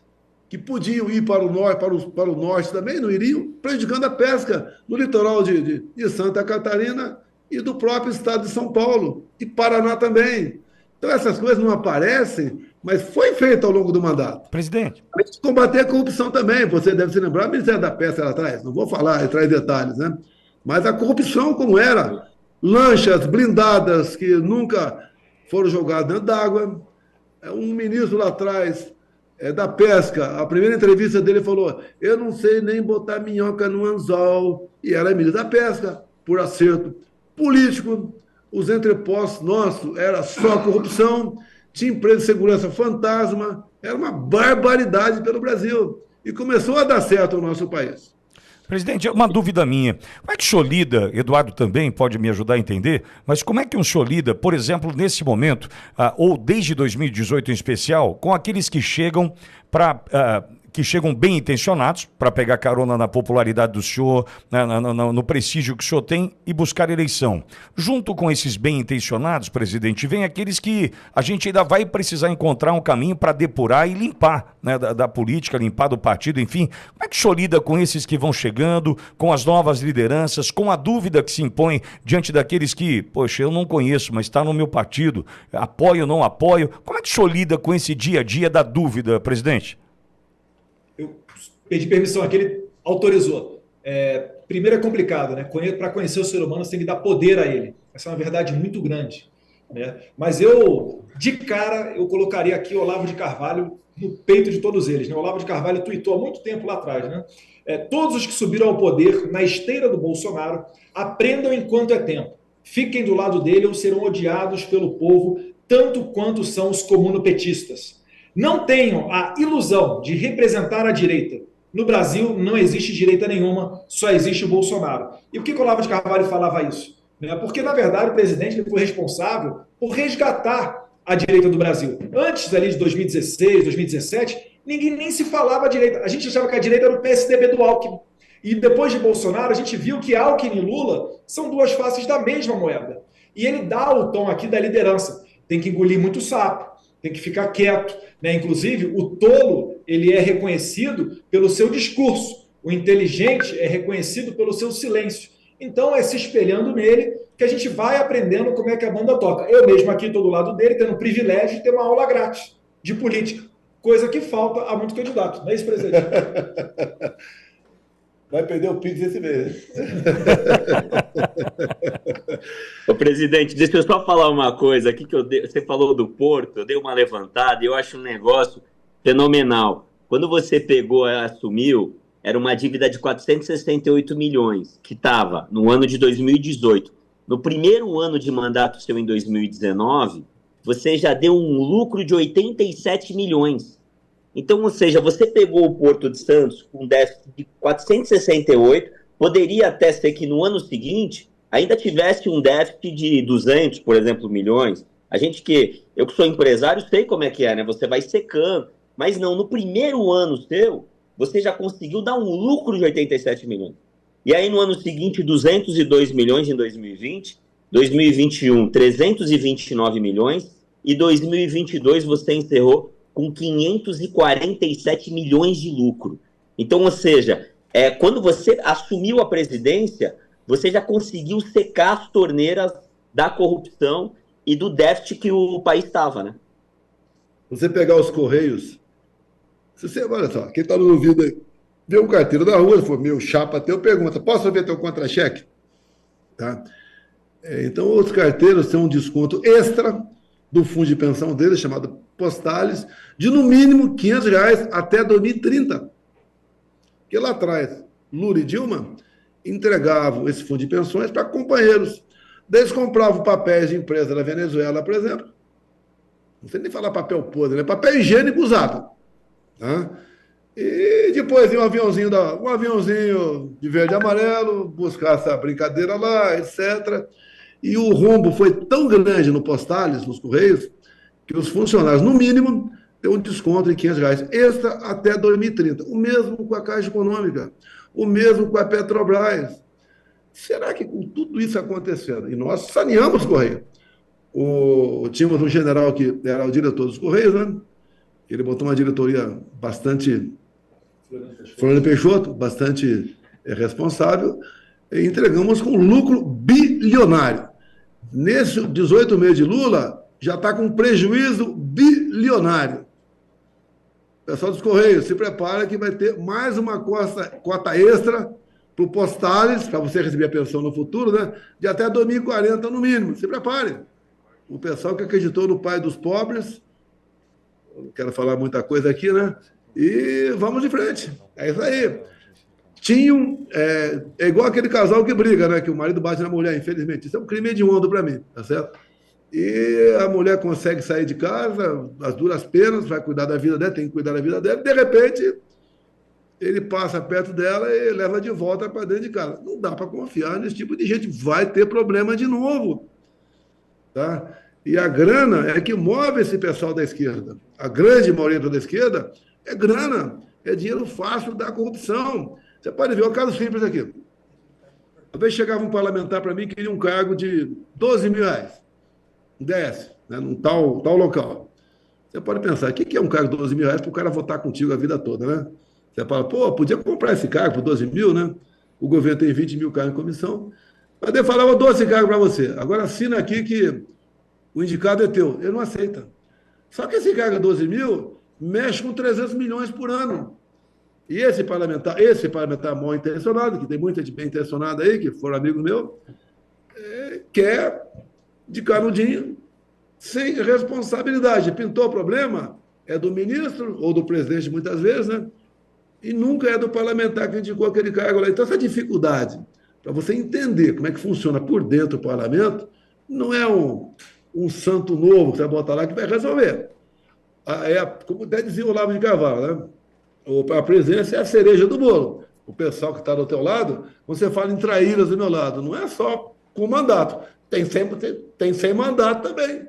que podiam ir para o norte, para o norte também, não iriam, prejudicando a pesca no litoral de Santa Catarina e do próprio estado de São Paulo, e Paraná também. Então essas coisas não aparecem, mas foi feito ao longo do mandato. Presidente. A gente combater a corrupção também, você deve se lembrar, o Ministério da Pesca lá atrás, não vou falar, atrás detalhes, né? Mas a corrupção como era, lanchas blindadas que nunca foram jogadas dentro d'água, um ministro lá atrás da pesca, a primeira entrevista dele falou, eu não sei nem botar minhoca no anzol, e era ministro da pesca, por acerto político, os entrepostos nossos era só corrupção, tinha empresa de segurança fantasma, era uma barbaridade pelo Brasil, e começou a dar certo no nosso país. Presidente, uma dúvida minha. Como é que o senhor lida, Eduardo também pode me ajudar a entender, mas como é que o senhor lida, por exemplo, nesse momento, ou desde 2018 em especial, com aqueles que chegam que chegam bem intencionados para pegar carona na popularidade do senhor, no prestígio que o senhor tem e buscar eleição. Junto com esses bem intencionados, presidente, vem aqueles que a gente ainda vai precisar encontrar um caminho para depurar e limpar, né, da política, limpar do partido, enfim. Como é que o senhor lida com esses que vão chegando, com as novas lideranças, com a dúvida que se impõe diante daqueles que, poxa, eu não conheço, mas está no meu partido, apoio ou não apoio? Como é que o senhor lida com esse dia a dia da dúvida, presidente? Eu pedi permissão aqui, ele autorizou. Primeiro é complicado, né? Para conhecer o ser humano, você tem que dar poder a ele. Essa é uma verdade muito grande, né? Mas de cara, eu colocaria aqui Olavo de Carvalho no peito de todos eles, né? O Olavo de Carvalho tuitou há muito tempo lá atrás, né? Todos os que subiram ao poder na esteira do Bolsonaro, aprendam enquanto é tempo. Fiquem do lado dele ou serão odiados pelo povo, tanto quanto são os comunopetistas. Não tenham a ilusão de representar a direita. No Brasil não existe direita nenhuma, só existe o Bolsonaro. E por que o Olavo de Carvalho falava isso? Porque, na verdade, o presidente foi responsável por resgatar a direita do Brasil. Antes ali de 2016, 2017, ninguém nem se falava direita. A gente achava que a direita era o PSDB do Alckmin. E depois de Bolsonaro, a gente viu que Alckmin e Lula são duas faces da mesma moeda. E ele dá o tom aqui da liderança. Tem que engolir muito sapo, tem que ficar quieto, né? Inclusive, o tolo ele é reconhecido pelo seu discurso, o inteligente é reconhecido pelo seu silêncio. Então, é se espelhando nele que a gente vai aprendendo como é que a banda toca. Eu mesmo aqui estou do lado dele, tendo o privilégio de ter uma aula grátis de política, coisa que falta a muito candidato, não é isso, presidente? Vai perder o Pix esse mês. Ô, presidente, deixa eu só falar uma coisa aqui, você falou do Porto, eu dei uma levantada e eu acho um negócio fenomenal. Quando você pegou e assumiu, era uma dívida de 468 milhões, que estava no ano de 2018. No primeiro ano de mandato seu, em 2019, você já deu um lucro de 87 milhões. Então, ou seja, você pegou o Porto de Santos com um déficit de 468, poderia até ser que no ano seguinte ainda tivesse um déficit de 200, por exemplo, milhões. Eu que sou empresário, sei como é que é, né? Você vai secando. Mas não, no primeiro ano seu, você já conseguiu dar um lucro de 87 milhões. E aí no ano seguinte, 202 milhões em 2020, 2021, 329 milhões, e 2022 você encerrou com 547 milhões de lucro. Então, ou seja, quando você assumiu a presidência, você já conseguiu secar as torneiras da corrupção e do déficit que o país estava, né? Você pegar os Correios, olha só, quem está no ouvido aí, vê um carteiro da rua, for meu chapa teu, pergunta, posso ver teu contra-cheque? Tá? Então, os carteiros têm um desconto extra do fundo de pensão dele, chamado Postales, de no mínimo R$ 500 até 2030. Porque lá atrás, Lula e Dilma entregavam esse fundo de pensões para companheiros. Daí eles compravam papéis de empresa da Venezuela, por exemplo. Não sei nem falar papel podre, né? Papel higiênico usado. Tá? E depois um aviãozinho de verde e amarelo, buscar essa brincadeira lá, etc. E o rombo foi tão grande no Postales, nos Correios, que os funcionários, no mínimo, têm um desconto de R$ 500 extra até 2030. O mesmo com a Caixa Econômica, o mesmo com a Petrobras. Será que com tudo isso acontecendo, e nós saneamos o Correio, tínhamos um general que era o diretor dos Correios, né? Ele botou uma diretoria bastante... Floriano Peixoto, bastante responsável, e entregamos com lucro bilionário. Nesses 18 meses de Lula, já está com prejuízo bilionário. Pessoal dos Correios, se prepara que vai ter mais uma cota extra para o Postales, para você receber a pensão no futuro, né? De até 2040 no mínimo. Se prepare. O pessoal que acreditou no pai dos pobres, eu não quero falar muita coisa aqui, né? E vamos de frente. É isso aí. É igual aquele casal que briga, né? Que o marido bate na mulher, infelizmente. Isso é um crime hediondo para mim, tá certo? E a mulher consegue sair de casa, as duras penas, vai cuidar da vida dela, tem que cuidar da vida dela, e de repente ele passa perto dela e leva de volta para dentro de casa. Não dá para confiar nesse tipo de gente. Vai ter problema de novo. Tá? E a grana é que move esse pessoal da esquerda. A grande maioria da esquerda é grana, é dinheiro fácil da corrupção. Você pode ver o caso simples aqui. Uma vez chegava um parlamentar para mim que queria um cargo de R$ 12.000, um DS, né, num tal local. Você pode pensar, o que é um cargo de R$ 12.000 para o cara votar contigo a vida toda, né? Você fala, pô, podia comprar esse cargo por 12 mil, né? O governo tem 20 mil cargos em comissão. Mas ele falava, eu dou esse cargo para você. Agora assina aqui que o indicado é teu. Ele não aceita. Só que esse cargo de 12 mil mexe com 300 milhões por ano. E esse parlamentar mal intencionado, que tem muita gente bem intencionada aí, que foram amigos meus, quer de canudinho, sem responsabilidade. Pintou o problema, é do ministro ou do presidente muitas vezes, né? E nunca é do parlamentar que indicou aquele cargo lá. Então, essa dificuldade, para você entender como é que funciona por dentro o parlamento, não é um santo novo que você vai botar lá que vai resolver. Como até dizia o Olavo de Carvalho, né? A presidência é a cereja do bolo. O pessoal que está do teu lado, você fala em traíras do meu lado, não é só com mandato. Tem sem mandato também.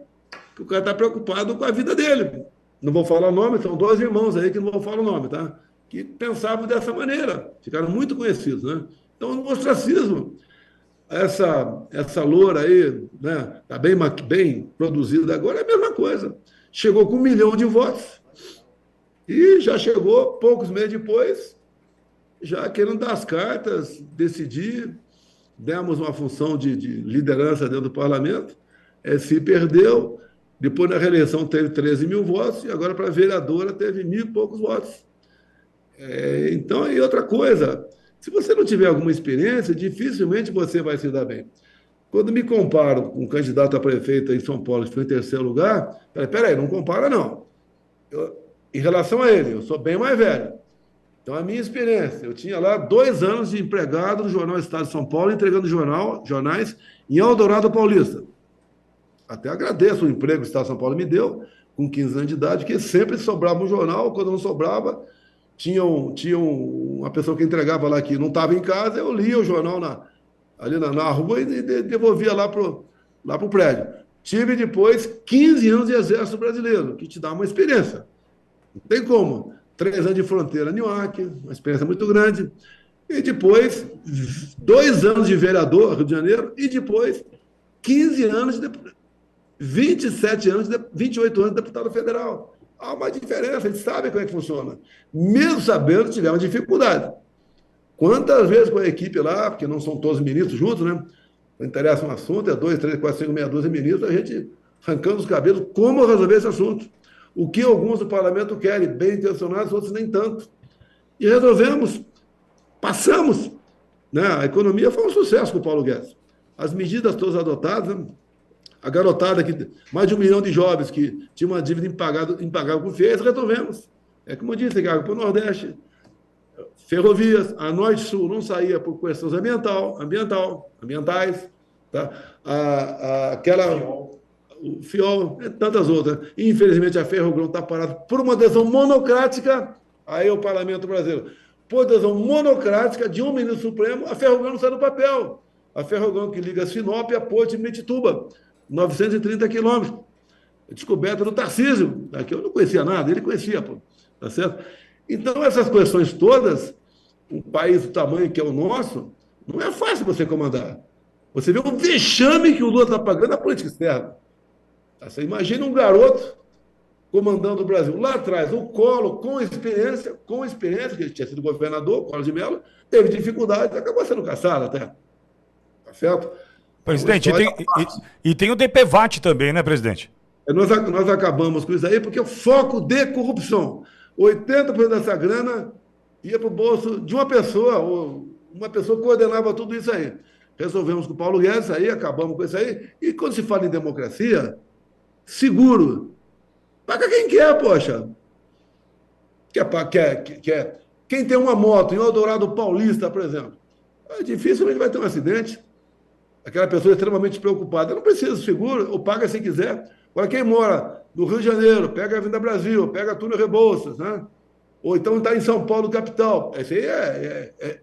Que o cara está preocupado com a vida dele. Não vou falar o nome, são 2 irmãos aí que não vou falar o nome, tá? Que pensavam dessa maneira. Ficaram muito conhecidos, né? Então, no ostracismo, essa loura aí, né? Está bem produzida agora, é a mesma coisa. Chegou com 1 milhão de votos e já chegou, poucos meses depois, já querendo dar as cartas, decidir. Demos uma função de liderança dentro do parlamento, se perdeu, depois na reeleição teve 13 mil votos, e agora para vereadora teve 1.000 e poucos votos. Então, e outra coisa, se você não tiver alguma experiência, dificilmente você vai se dar bem. Quando me comparo com um candidato a prefeito em São Paulo, que foi em 3º lugar, peraí, não compara não. Em relação a ele, eu sou bem mais velho. Então, a minha experiência, eu tinha lá 2 anos de empregado no Jornal Estado de São Paulo, entregando jornais em Eldorado Paulista. Até agradeço o emprego que o Estado de São Paulo me deu, com 15 anos de idade, porque sempre sobrava um jornal, quando não sobrava, tinha uma pessoa que entregava lá que não estava em casa, eu lia o jornal ali na rua e devolvia lá para o prédio. Tive depois 15 anos de Exército Brasileiro, que te dá uma experiência. Não tem como. 3 anos de fronteira em Newark, uma experiência muito grande. E depois, 2 anos de vereador, Rio de Janeiro, e depois 15 anos, 28 anos de deputado federal. Há uma diferença, a gente sabe como é que funciona. Mesmo sabendo que tivemos dificuldade. Quantas vezes com a equipe lá, porque não são todos ministros juntos, né? Não interessa um assunto, 2, 3, 4, 5, meia dúzia ministros, a gente arrancando os cabelos, como resolver esse assunto. O que alguns do parlamento querem, bem intencionados, outros nem tanto. E resolvemos, passamos. Né? A economia foi um sucesso com o Paulo Guedes. As medidas todas adotadas, né? A garotada, mais de 1 milhão de jovens que tinham uma dívida impagável com o FIES, resolvemos. É como eu disse, água para o Nordeste, ferrovias, a Norte-Sul não saía por questões ambientais, tá? O FIOL, e tantas outras. Infelizmente, a Ferrogrão está parada por uma decisão monocrática, aí o Parlamento Brasileiro, por decisão monocrática de um ministro supremo, a Ferrogrão não sai do papel. A Ferrogrão que liga Sinop a Porto de Mitituba, 930 quilômetros. Descoberta do Tarcísio, aqui eu não conhecia nada, ele conhecia, pô, tá certo? Então, essas questões todas, um país do tamanho que é o nosso, não é fácil você comandar. Você vê o vexame que o Lula está pagando na política externa. Você imagina um garoto comandando o Brasil. Lá atrás, o Collor, com experiência, que ele tinha sido governador, Collor de Mello, teve dificuldade, acabou sendo caçado até. Tá certo? Presidente, e tem o DPVAT também, né, presidente? Nós acabamos com isso aí porque o foco de corrupção. 80% dessa grana ia para o bolso de uma pessoa, ou uma pessoa coordenava tudo isso aí. Resolvemos com o Paulo Guedes aí, acabamos com isso aí. E quando se fala em democracia, seguro. Paga quem quer, poxa. Quem tem uma moto em Eldorado Paulista, por exemplo, dificilmente vai ter um acidente. Aquela pessoa extremamente preocupada. Não precisa de seguro, ou paga se quiser. Agora, quem mora no Rio de Janeiro, pega a Avenida Brasil, pega a Túnel Rebouças, né? Ou então está em São Paulo, capital.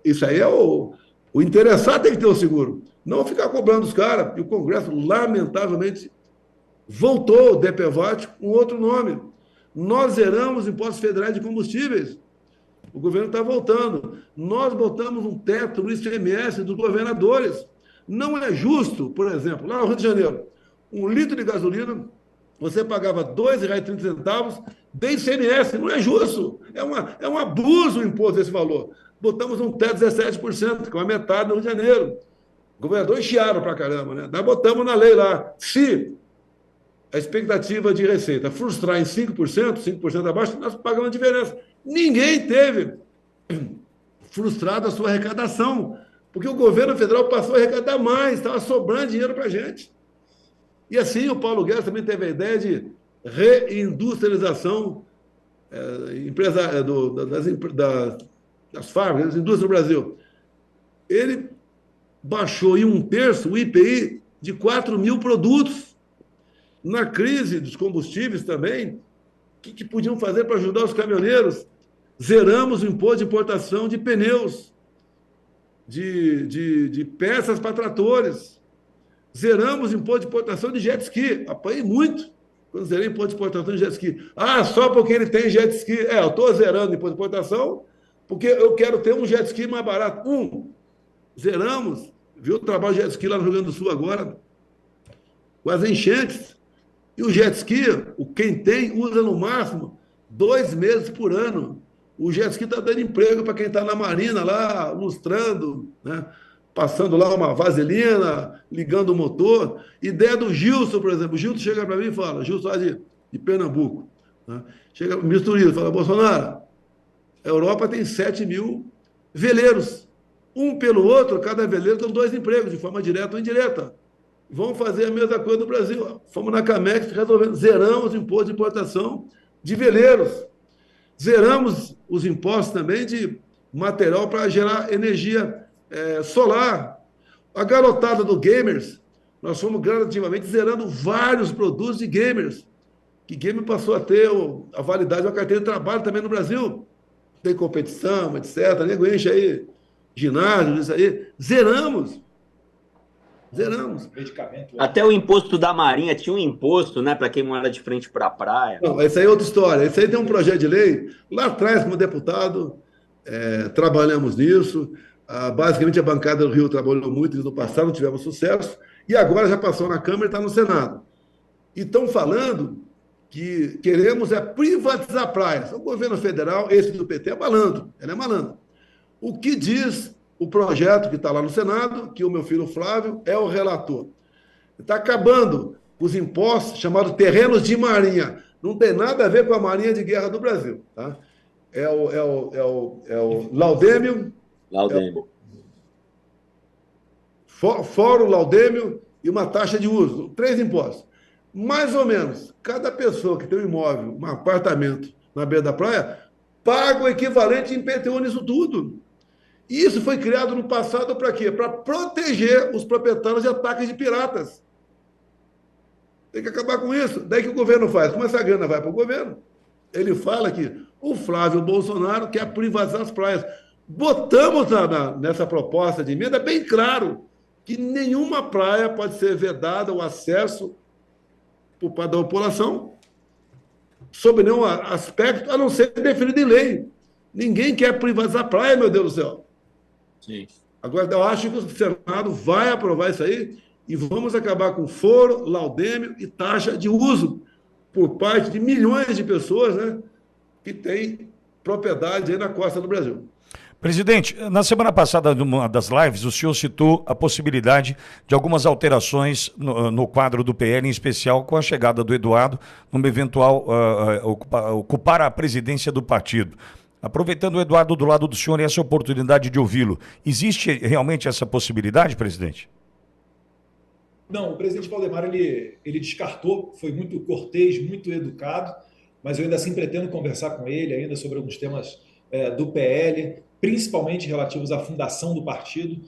Isso aí é o interessado tem que ter o seguro. Não ficar cobrando os caras. E o Congresso, lamentavelmente, voltou o DPVAT com outro nome. Nós zeramos impostos federais de combustíveis. O governo está voltando. Nós botamos um teto no ICMS dos governadores. Não é justo, por exemplo, lá no Rio de Janeiro, 1 litro de gasolina, você pagava R$ 2,30 de ICMS. Não é justo. É um abuso o imposto desse valor. Botamos um teto de 17%, que é uma metade no Rio de Janeiro. O governador chiaram pra caramba, né? Nós botamos na lei lá. Se a expectativa de receita frustrar em 5% abaixo, nós pagamos a diferença. Ninguém teve frustrado a sua arrecadação, porque o governo federal passou a arrecadar mais, estava sobrando dinheiro para a gente. E assim o Paulo Guedes também teve a ideia de reindustrialização das fábricas, das indústrias do Brasil. Ele baixou em 1/3 o IPI de 4 mil produtos. Na crise dos combustíveis também, o que podiam fazer para ajudar os caminhoneiros? Zeramos o imposto de importação de pneus, de peças para tratores. Zeramos o imposto de importação de jet ski. Apanhei muito quando zerei imposto de importação de jet ski. Só porque ele tem jet ski. Eu estou zerando o imposto de importação porque eu quero ter um jet ski mais barato. Zeramos. Viu o trabalho de jet ski lá no Rio Grande do Sul agora? Com as enchentes. E o jet ski, quem tem, usa no máximo 2 meses por ano. O jet ski está dando emprego para quem está na marina lá, lustrando, né? Passando lá uma vaselina, ligando o motor. Ideia do Gilson, por exemplo. O Gilson chega para mim e fala, Gilson lá de Pernambuco, né? Chega, misturado, fala, Bolsonaro, a Europa tem 7 mil veleiros. Um pelo outro, cada veleiro tem 2 empregos, de forma direta ou indireta. Vamos fazer a mesma coisa no Brasil. Fomos na Camex, resolvendo, zeramos o imposto de importação de veleiros. Zeramos os impostos também de material para gerar energia solar. A garotada do gamers, nós fomos gradativamente zerando vários produtos de gamers, que gamer passou a ter a validade de uma carteira de trabalho também no Brasil. Tem competição, etc. Nego enche aí, ginásio, isso aí. Zeramos. Medicamento. Até o imposto da Marinha tinha um imposto, né, para quem mora de frente para a praia. Não, essa aí é outra história. Esse aí tem um projeto de lei. Lá atrás, como deputado, trabalhamos nisso. Basicamente, a bancada do Rio trabalhou muito no passado, não tivemos sucesso. E agora já passou na Câmara e está no Senado. E estão falando que queremos privatizar praias. O governo federal, esse do PT, é malandro. Ele é malandro. O que diz o projeto que está lá no Senado, que o meu filho Flávio é o relator? Está acabando com os impostos chamados terrenos de marinha. Não tem nada a ver com a Marinha de Guerra do Brasil. Tá? É o Laudêmio. Laudêmio. Fórum Laudêmio e uma taxa de uso, 3 impostos. Mais ou menos, cada pessoa que tem um imóvel, um apartamento na beira da praia, paga o equivalente em IPTU nisso tudo. E isso foi criado no passado para quê? Para proteger os proprietários de ataques de piratas. Tem que acabar com isso. Daí que o governo faz? Como essa grana vai para o governo? Ele fala que o Flávio Bolsonaro quer privatizar as praias. Botamos nessa proposta de emenda bem claro que nenhuma praia pode ser vedada o acesso por parte da população, sob nenhum aspecto, a não ser definido em lei. Ninguém quer privatizar a praia, meu Deus do céu. Sim. Agora, eu acho que o Senado vai aprovar isso aí e vamos acabar com foro, laudêmio e taxa de uso por parte de milhões de pessoas, né, que têm propriedade aí na costa do Brasil. Presidente, na semana passada, numa das lives, o senhor citou a possibilidade de algumas alterações no quadro do PL, em especial com a chegada do Eduardo, numa eventual ocupar a presidência do partido. Aproveitando o Eduardo do lado do senhor e essa oportunidade de ouvi-lo, existe realmente essa possibilidade, presidente? Não, o presidente Valdemar ele descartou, foi muito cortês, muito educado, mas eu ainda assim pretendo conversar com ele ainda sobre alguns temas do PL, principalmente relativos à fundação do partido.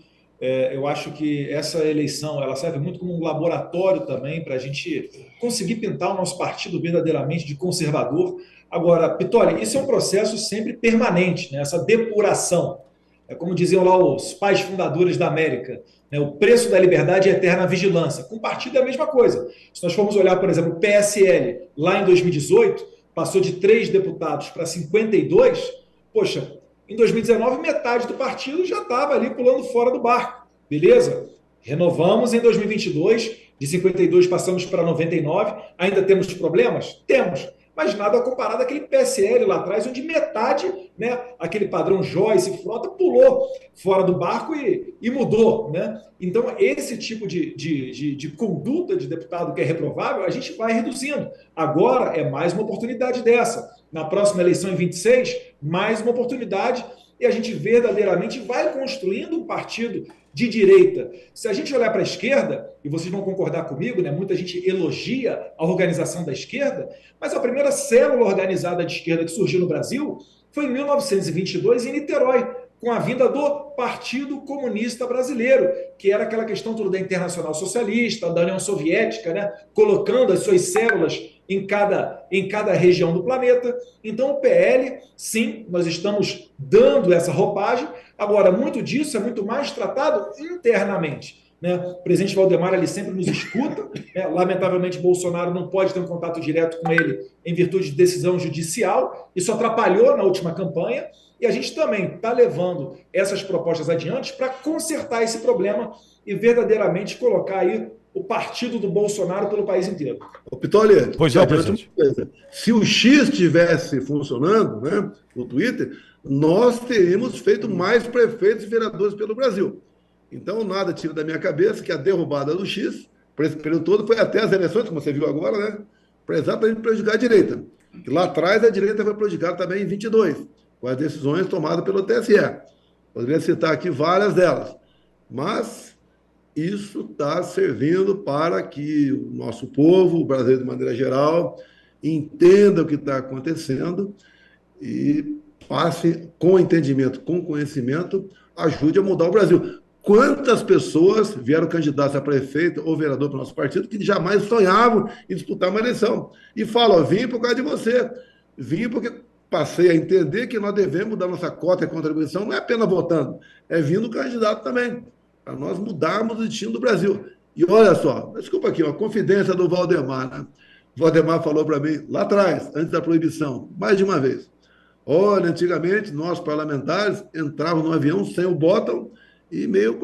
Eu acho que essa eleição ela serve muito como um laboratório também para a gente conseguir pintar o nosso partido verdadeiramente de conservador. Agora, Pittoli, isso é um processo sempre permanente, né? Essa depuração. É como diziam lá os pais fundadores da América, né? O preço da liberdade é eterna vigilância. Com o partido é a mesma coisa. Se nós formos olhar, por exemplo, o PSL, lá em 2018, passou de 3 deputados para 52, poxa, em 2019, metade do partido já estava ali pulando fora do barco. Beleza? Renovamos em 2022, de 52 passamos para 99. Ainda temos problemas? Temos. Mas nada comparado àquele PSL lá atrás, onde metade, né, aquele padrão Joyce e Frota, pulou fora do barco e mudou. Né? Então, esse tipo de conduta de deputado que é reprovável, a gente vai reduzindo. Agora é mais uma oportunidade dessa. Na próxima eleição, em 26, mais uma oportunidade e a gente verdadeiramente vai construindo um partido de direita. Se a gente olhar para a esquerda, e vocês vão concordar comigo, né, muita gente elogia a organização da esquerda, mas a primeira célula organizada de esquerda que surgiu no Brasil foi em 1922 em Niterói, com a vinda do Partido Comunista Brasileiro, que era aquela questão toda da Internacional Socialista, da União Soviética, né, colocando as suas células em cada região do planeta. Então, o PL, sim, nós estamos dando essa roupagem. Agora, muito disso é muito mais tratado internamente. Né? O presidente Valdemar ele sempre nos escuta. Né? Lamentavelmente, Bolsonaro não pode ter um contato direto com ele em virtude de decisão judicial. Isso atrapalhou na última campanha. E a gente também está levando essas propostas adiante para consertar esse problema e verdadeiramente colocar aí o partido do Bolsonaro pelo país inteiro. Ô, Pittoli, pois é, presidente. Se o X estivesse funcionando, né, no Twitter, nós teríamos feito mais prefeitos e vereadores pelo Brasil. Então, nada tira da minha cabeça que a derrubada do X, por esse período todo, foi até as eleições, como você viu agora, né, para exatamente prejudicar a direita. E lá atrás, a direita foi prejudicada também em 22, com as decisões tomadas pelo TSE. Poderia citar aqui várias delas. Mas isso está servindo para que o nosso povo, o brasileiro de maneira geral, entenda o que está acontecendo e passe com entendimento, com conhecimento, ajude a mudar o Brasil. Quantas pessoas vieram candidatos a prefeito ou vereador para o nosso partido que jamais sonhavam em disputar uma eleição? E falam, vim por causa de você, vim porque passei a entender que nós devemos dar nossa cota e contribuição, não é apenas votando, é vindo candidato também, para nós mudarmos o destino do Brasil. E olha só, desculpa aqui, uma confidência do Valdemar, né? O Valdemar falou para mim, lá atrás, antes da proibição, mais de uma vez, olha, antigamente, nós parlamentares entrávamos no avião sem o botão e meio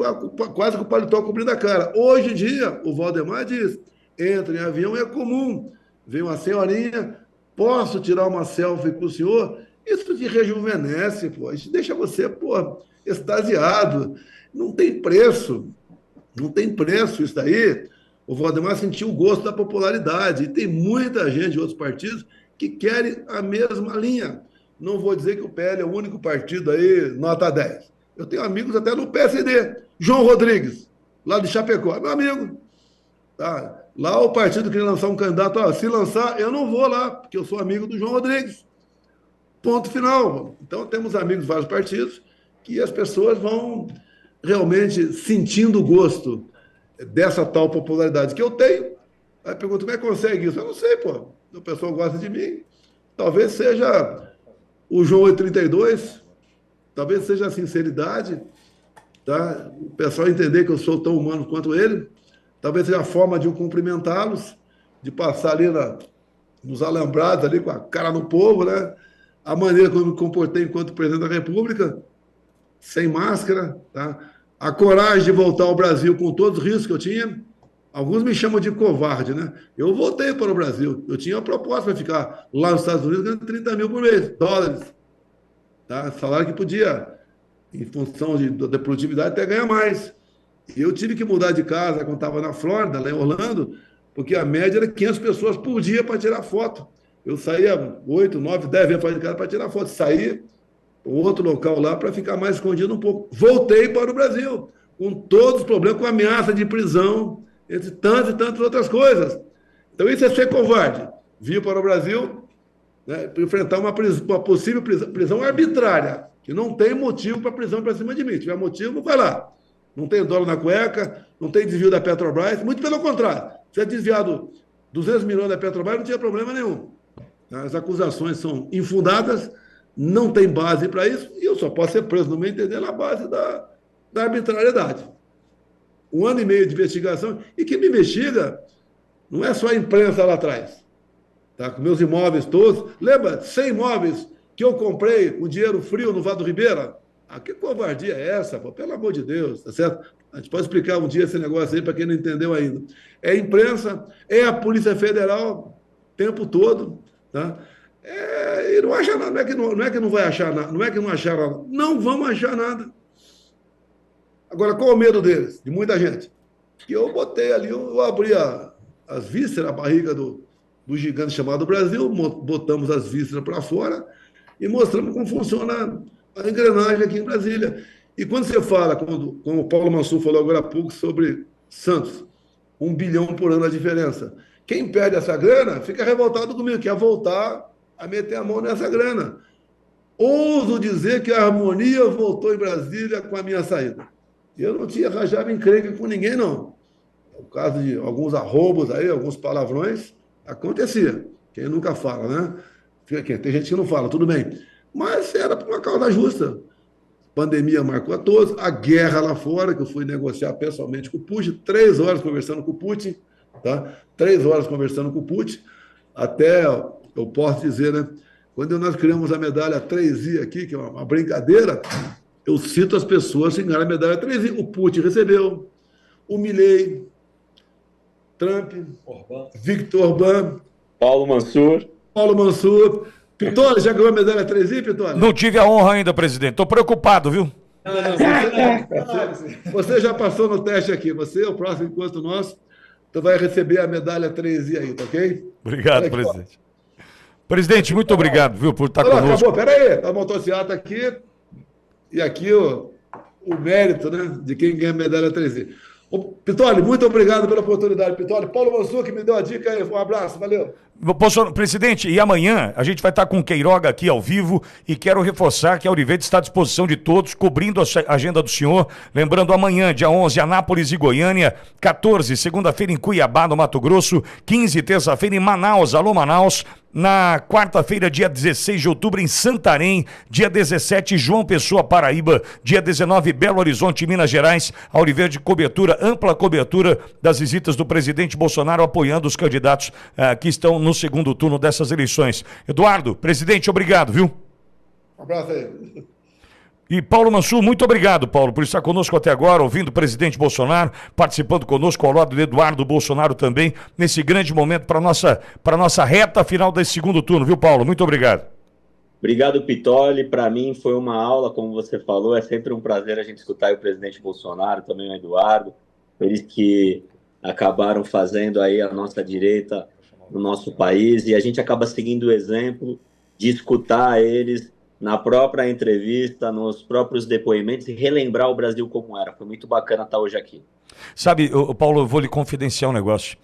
quase com o paletó cobrindo a cara. Hoje em dia, o Valdemar diz, entra em avião é comum, vem uma senhorinha, posso tirar uma selfie com o senhor? Isso te rejuvenesce, pô, isso deixa você, pô, extasiado. Não tem preço isso daí. O Valdemar sentiu o gosto da popularidade e tem muita gente de outros partidos que querem a mesma linha. Não vou dizer que o PL é o único partido aí, nota 10. Eu tenho amigos até no PSD. João Rodrigues, lá de Chapecó, meu amigo. Tá? Lá o partido queria lançar um candidato, ó, se lançar, eu não vou lá, porque eu sou amigo do João Rodrigues. Ponto final. Então, temos amigos de vários partidos que as pessoas vão realmente sentindo o gosto dessa tal popularidade que eu tenho. Aí pergunta, como é que consegue isso? Eu não sei, pô. O pessoal gosta de mim. Talvez seja o João 832, talvez seja a sinceridade, tá? O pessoal entender que eu sou tão humano quanto ele. Talvez seja a forma de eu cumprimentá-los, de passar ali nos alambrados, ali com a cara no povo, né? A maneira como eu me comportei enquanto presidente da República, sem máscara, tá? A coragem de voltar ao Brasil com todos os riscos que eu tinha. Alguns me chamam de covarde, né? Eu voltei para o Brasil. Eu tinha uma proposta para ficar lá nos Estados Unidos ganhando 30 mil por mês, dólares. Tá? Salário que podia, em função da produtividade, até ganhar mais. E eu tive que mudar de casa quando estava na Flórida, lá em Orlando, porque a média era 500 pessoas por dia para tirar foto. Eu saía 8, 9, 10 vezes fora de casa para tirar foto. Saí para outro local lá para ficar mais escondido um pouco. Voltei para o Brasil, com todos os problemas, com ameaça de prisão, entre tantas e tantas outras coisas. Então, isso é ser covarde. Vir para o Brasil, né, para enfrentar uma possível prisão arbitrária, que não tem motivo para prisão para cima de mim. Se tiver motivo, vai lá. Não tem dólar na cueca, não tem desvio da Petrobras, muito pelo contrário. Se é desviado 200 milhões da Petrobras, não tinha problema nenhum. As acusações são infundadas, não tem base para isso, e eu só posso ser preso, no meu entender, na base da arbitrariedade. 1 ano e meio de investigação, e quem me investiga não é só a imprensa lá atrás. Tá? Com meus imóveis todos. Lembra, 100 imóveis que eu comprei com dinheiro frio no Vado Ribeira? Ah, que covardia é essa, pô? Pelo amor de Deus, tá certo? A gente pode explicar um dia esse negócio aí para quem não entendeu ainda. É a imprensa, é a Polícia Federal, o tempo todo, tá? E não acha nada, não é que não vai achar nada, não é que não acharam nada, não vão achar nada. Agora, qual o medo deles, de muita gente? Que eu botei ali, eu abri as vísceras, a barriga do gigante chamado Brasil, botamos as vísceras para fora e mostramos como funciona a engrenagem aqui em Brasília. E quando você fala, como o Paulo Mansur falou agora há pouco, sobre Santos, 1 bilhão por ano a diferença. Quem perde essa grana fica revoltado comigo, quer voltar a meter a mão nessa grana. Ouso dizer que a harmonia voltou em Brasília com a minha saída. Eu não tinha arranjado encrenca com ninguém, não. No caso de alguns arroubos aí, alguns palavrões, acontecia. Quem nunca fala, né? Tem gente que não fala, tudo bem. Mas era por uma causa justa. A pandemia marcou a todos, a guerra lá fora, que eu fui negociar pessoalmente com o Putin, 3 horas conversando com o Putin, tá? 3 horas conversando com o Putin, até, eu posso dizer, né? Quando nós criamos a medalha 3I aqui, que é uma brincadeira, eu cito as pessoas que ganharam a medalha 3I. O Putin recebeu, o Milei, Trump, Victor Orbán, Paulo Mansur. Pitoli, já ganhou a medalha 3I, Pitoli? Não tive a honra ainda, presidente. Estou preocupado, viu? Você já passou no teste aqui. Você é o próximo encontro nosso. Tu vai receber a medalha 3I aí, tá ok? Obrigado, presidente. Presidente, muito obrigado, viu, por estar conosco. Acabou, peraí. A motocicleta aqui e aqui o mérito, né, de quem ganha a medalha 3I. Pitoli, muito obrigado pela oportunidade, Pitoli. Paulo Mansur, que me deu a dica aí. Um abraço, valeu. Presidente, e amanhã a gente vai estar com o Queiroga aqui ao vivo e quero reforçar que a Auriverde está à disposição de todos, cobrindo a agenda do senhor. Lembrando, amanhã, dia 11, Anápolis e Goiânia, 14, segunda-feira em Cuiabá, no Mato Grosso, 15, terça-feira em Manaus, alô Manaus, na quarta-feira, dia 16 de outubro, em Santarém, dia 17, João Pessoa, Paraíba, dia 19, Belo Horizonte, Minas Gerais, Auriverde cobertura, ampla cobertura das visitas do presidente Bolsonaro apoiando os candidatos que estão no segundo turno dessas eleições. Eduardo, presidente, obrigado, viu? Um abraço aí. E Paulo Mansur, muito obrigado, Paulo, por estar conosco até agora, ouvindo o presidente Bolsonaro, participando conosco ao lado do Eduardo Bolsonaro também, nesse grande momento para a nossa reta final desse segundo turno, viu, Paulo? Muito obrigado. Obrigado, Pitoli. Para mim foi uma aula, como você falou, é sempre um prazer a gente escutar o presidente Bolsonaro, também o Eduardo, eles que acabaram fazendo aí a nossa direita no nosso país, e a gente acaba seguindo o exemplo de escutar eles na própria entrevista, nos próprios depoimentos e relembrar o Brasil como era. Foi muito bacana estar hoje aqui. Sabe, Paulo, eu vou lhe confidenciar um negócio.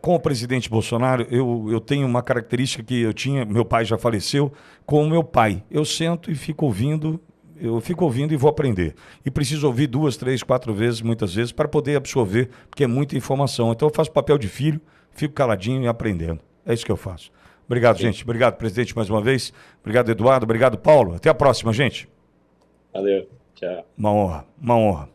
Com o presidente Bolsonaro, eu tenho uma característica que eu tinha, meu pai já faleceu, com o meu pai. Eu sento e fico ouvindo e vou aprender. E preciso ouvir 2, 3, 4 vezes, muitas vezes, para poder absorver, porque é muita informação. Então eu faço papel de filho, fico caladinho e aprendendo. É isso que eu faço. Obrigado, gente. Obrigado, presidente, mais uma vez. Obrigado, Eduardo. Obrigado, Paulo. Até a próxima, gente. Valeu. Tchau. Uma honra, uma honra.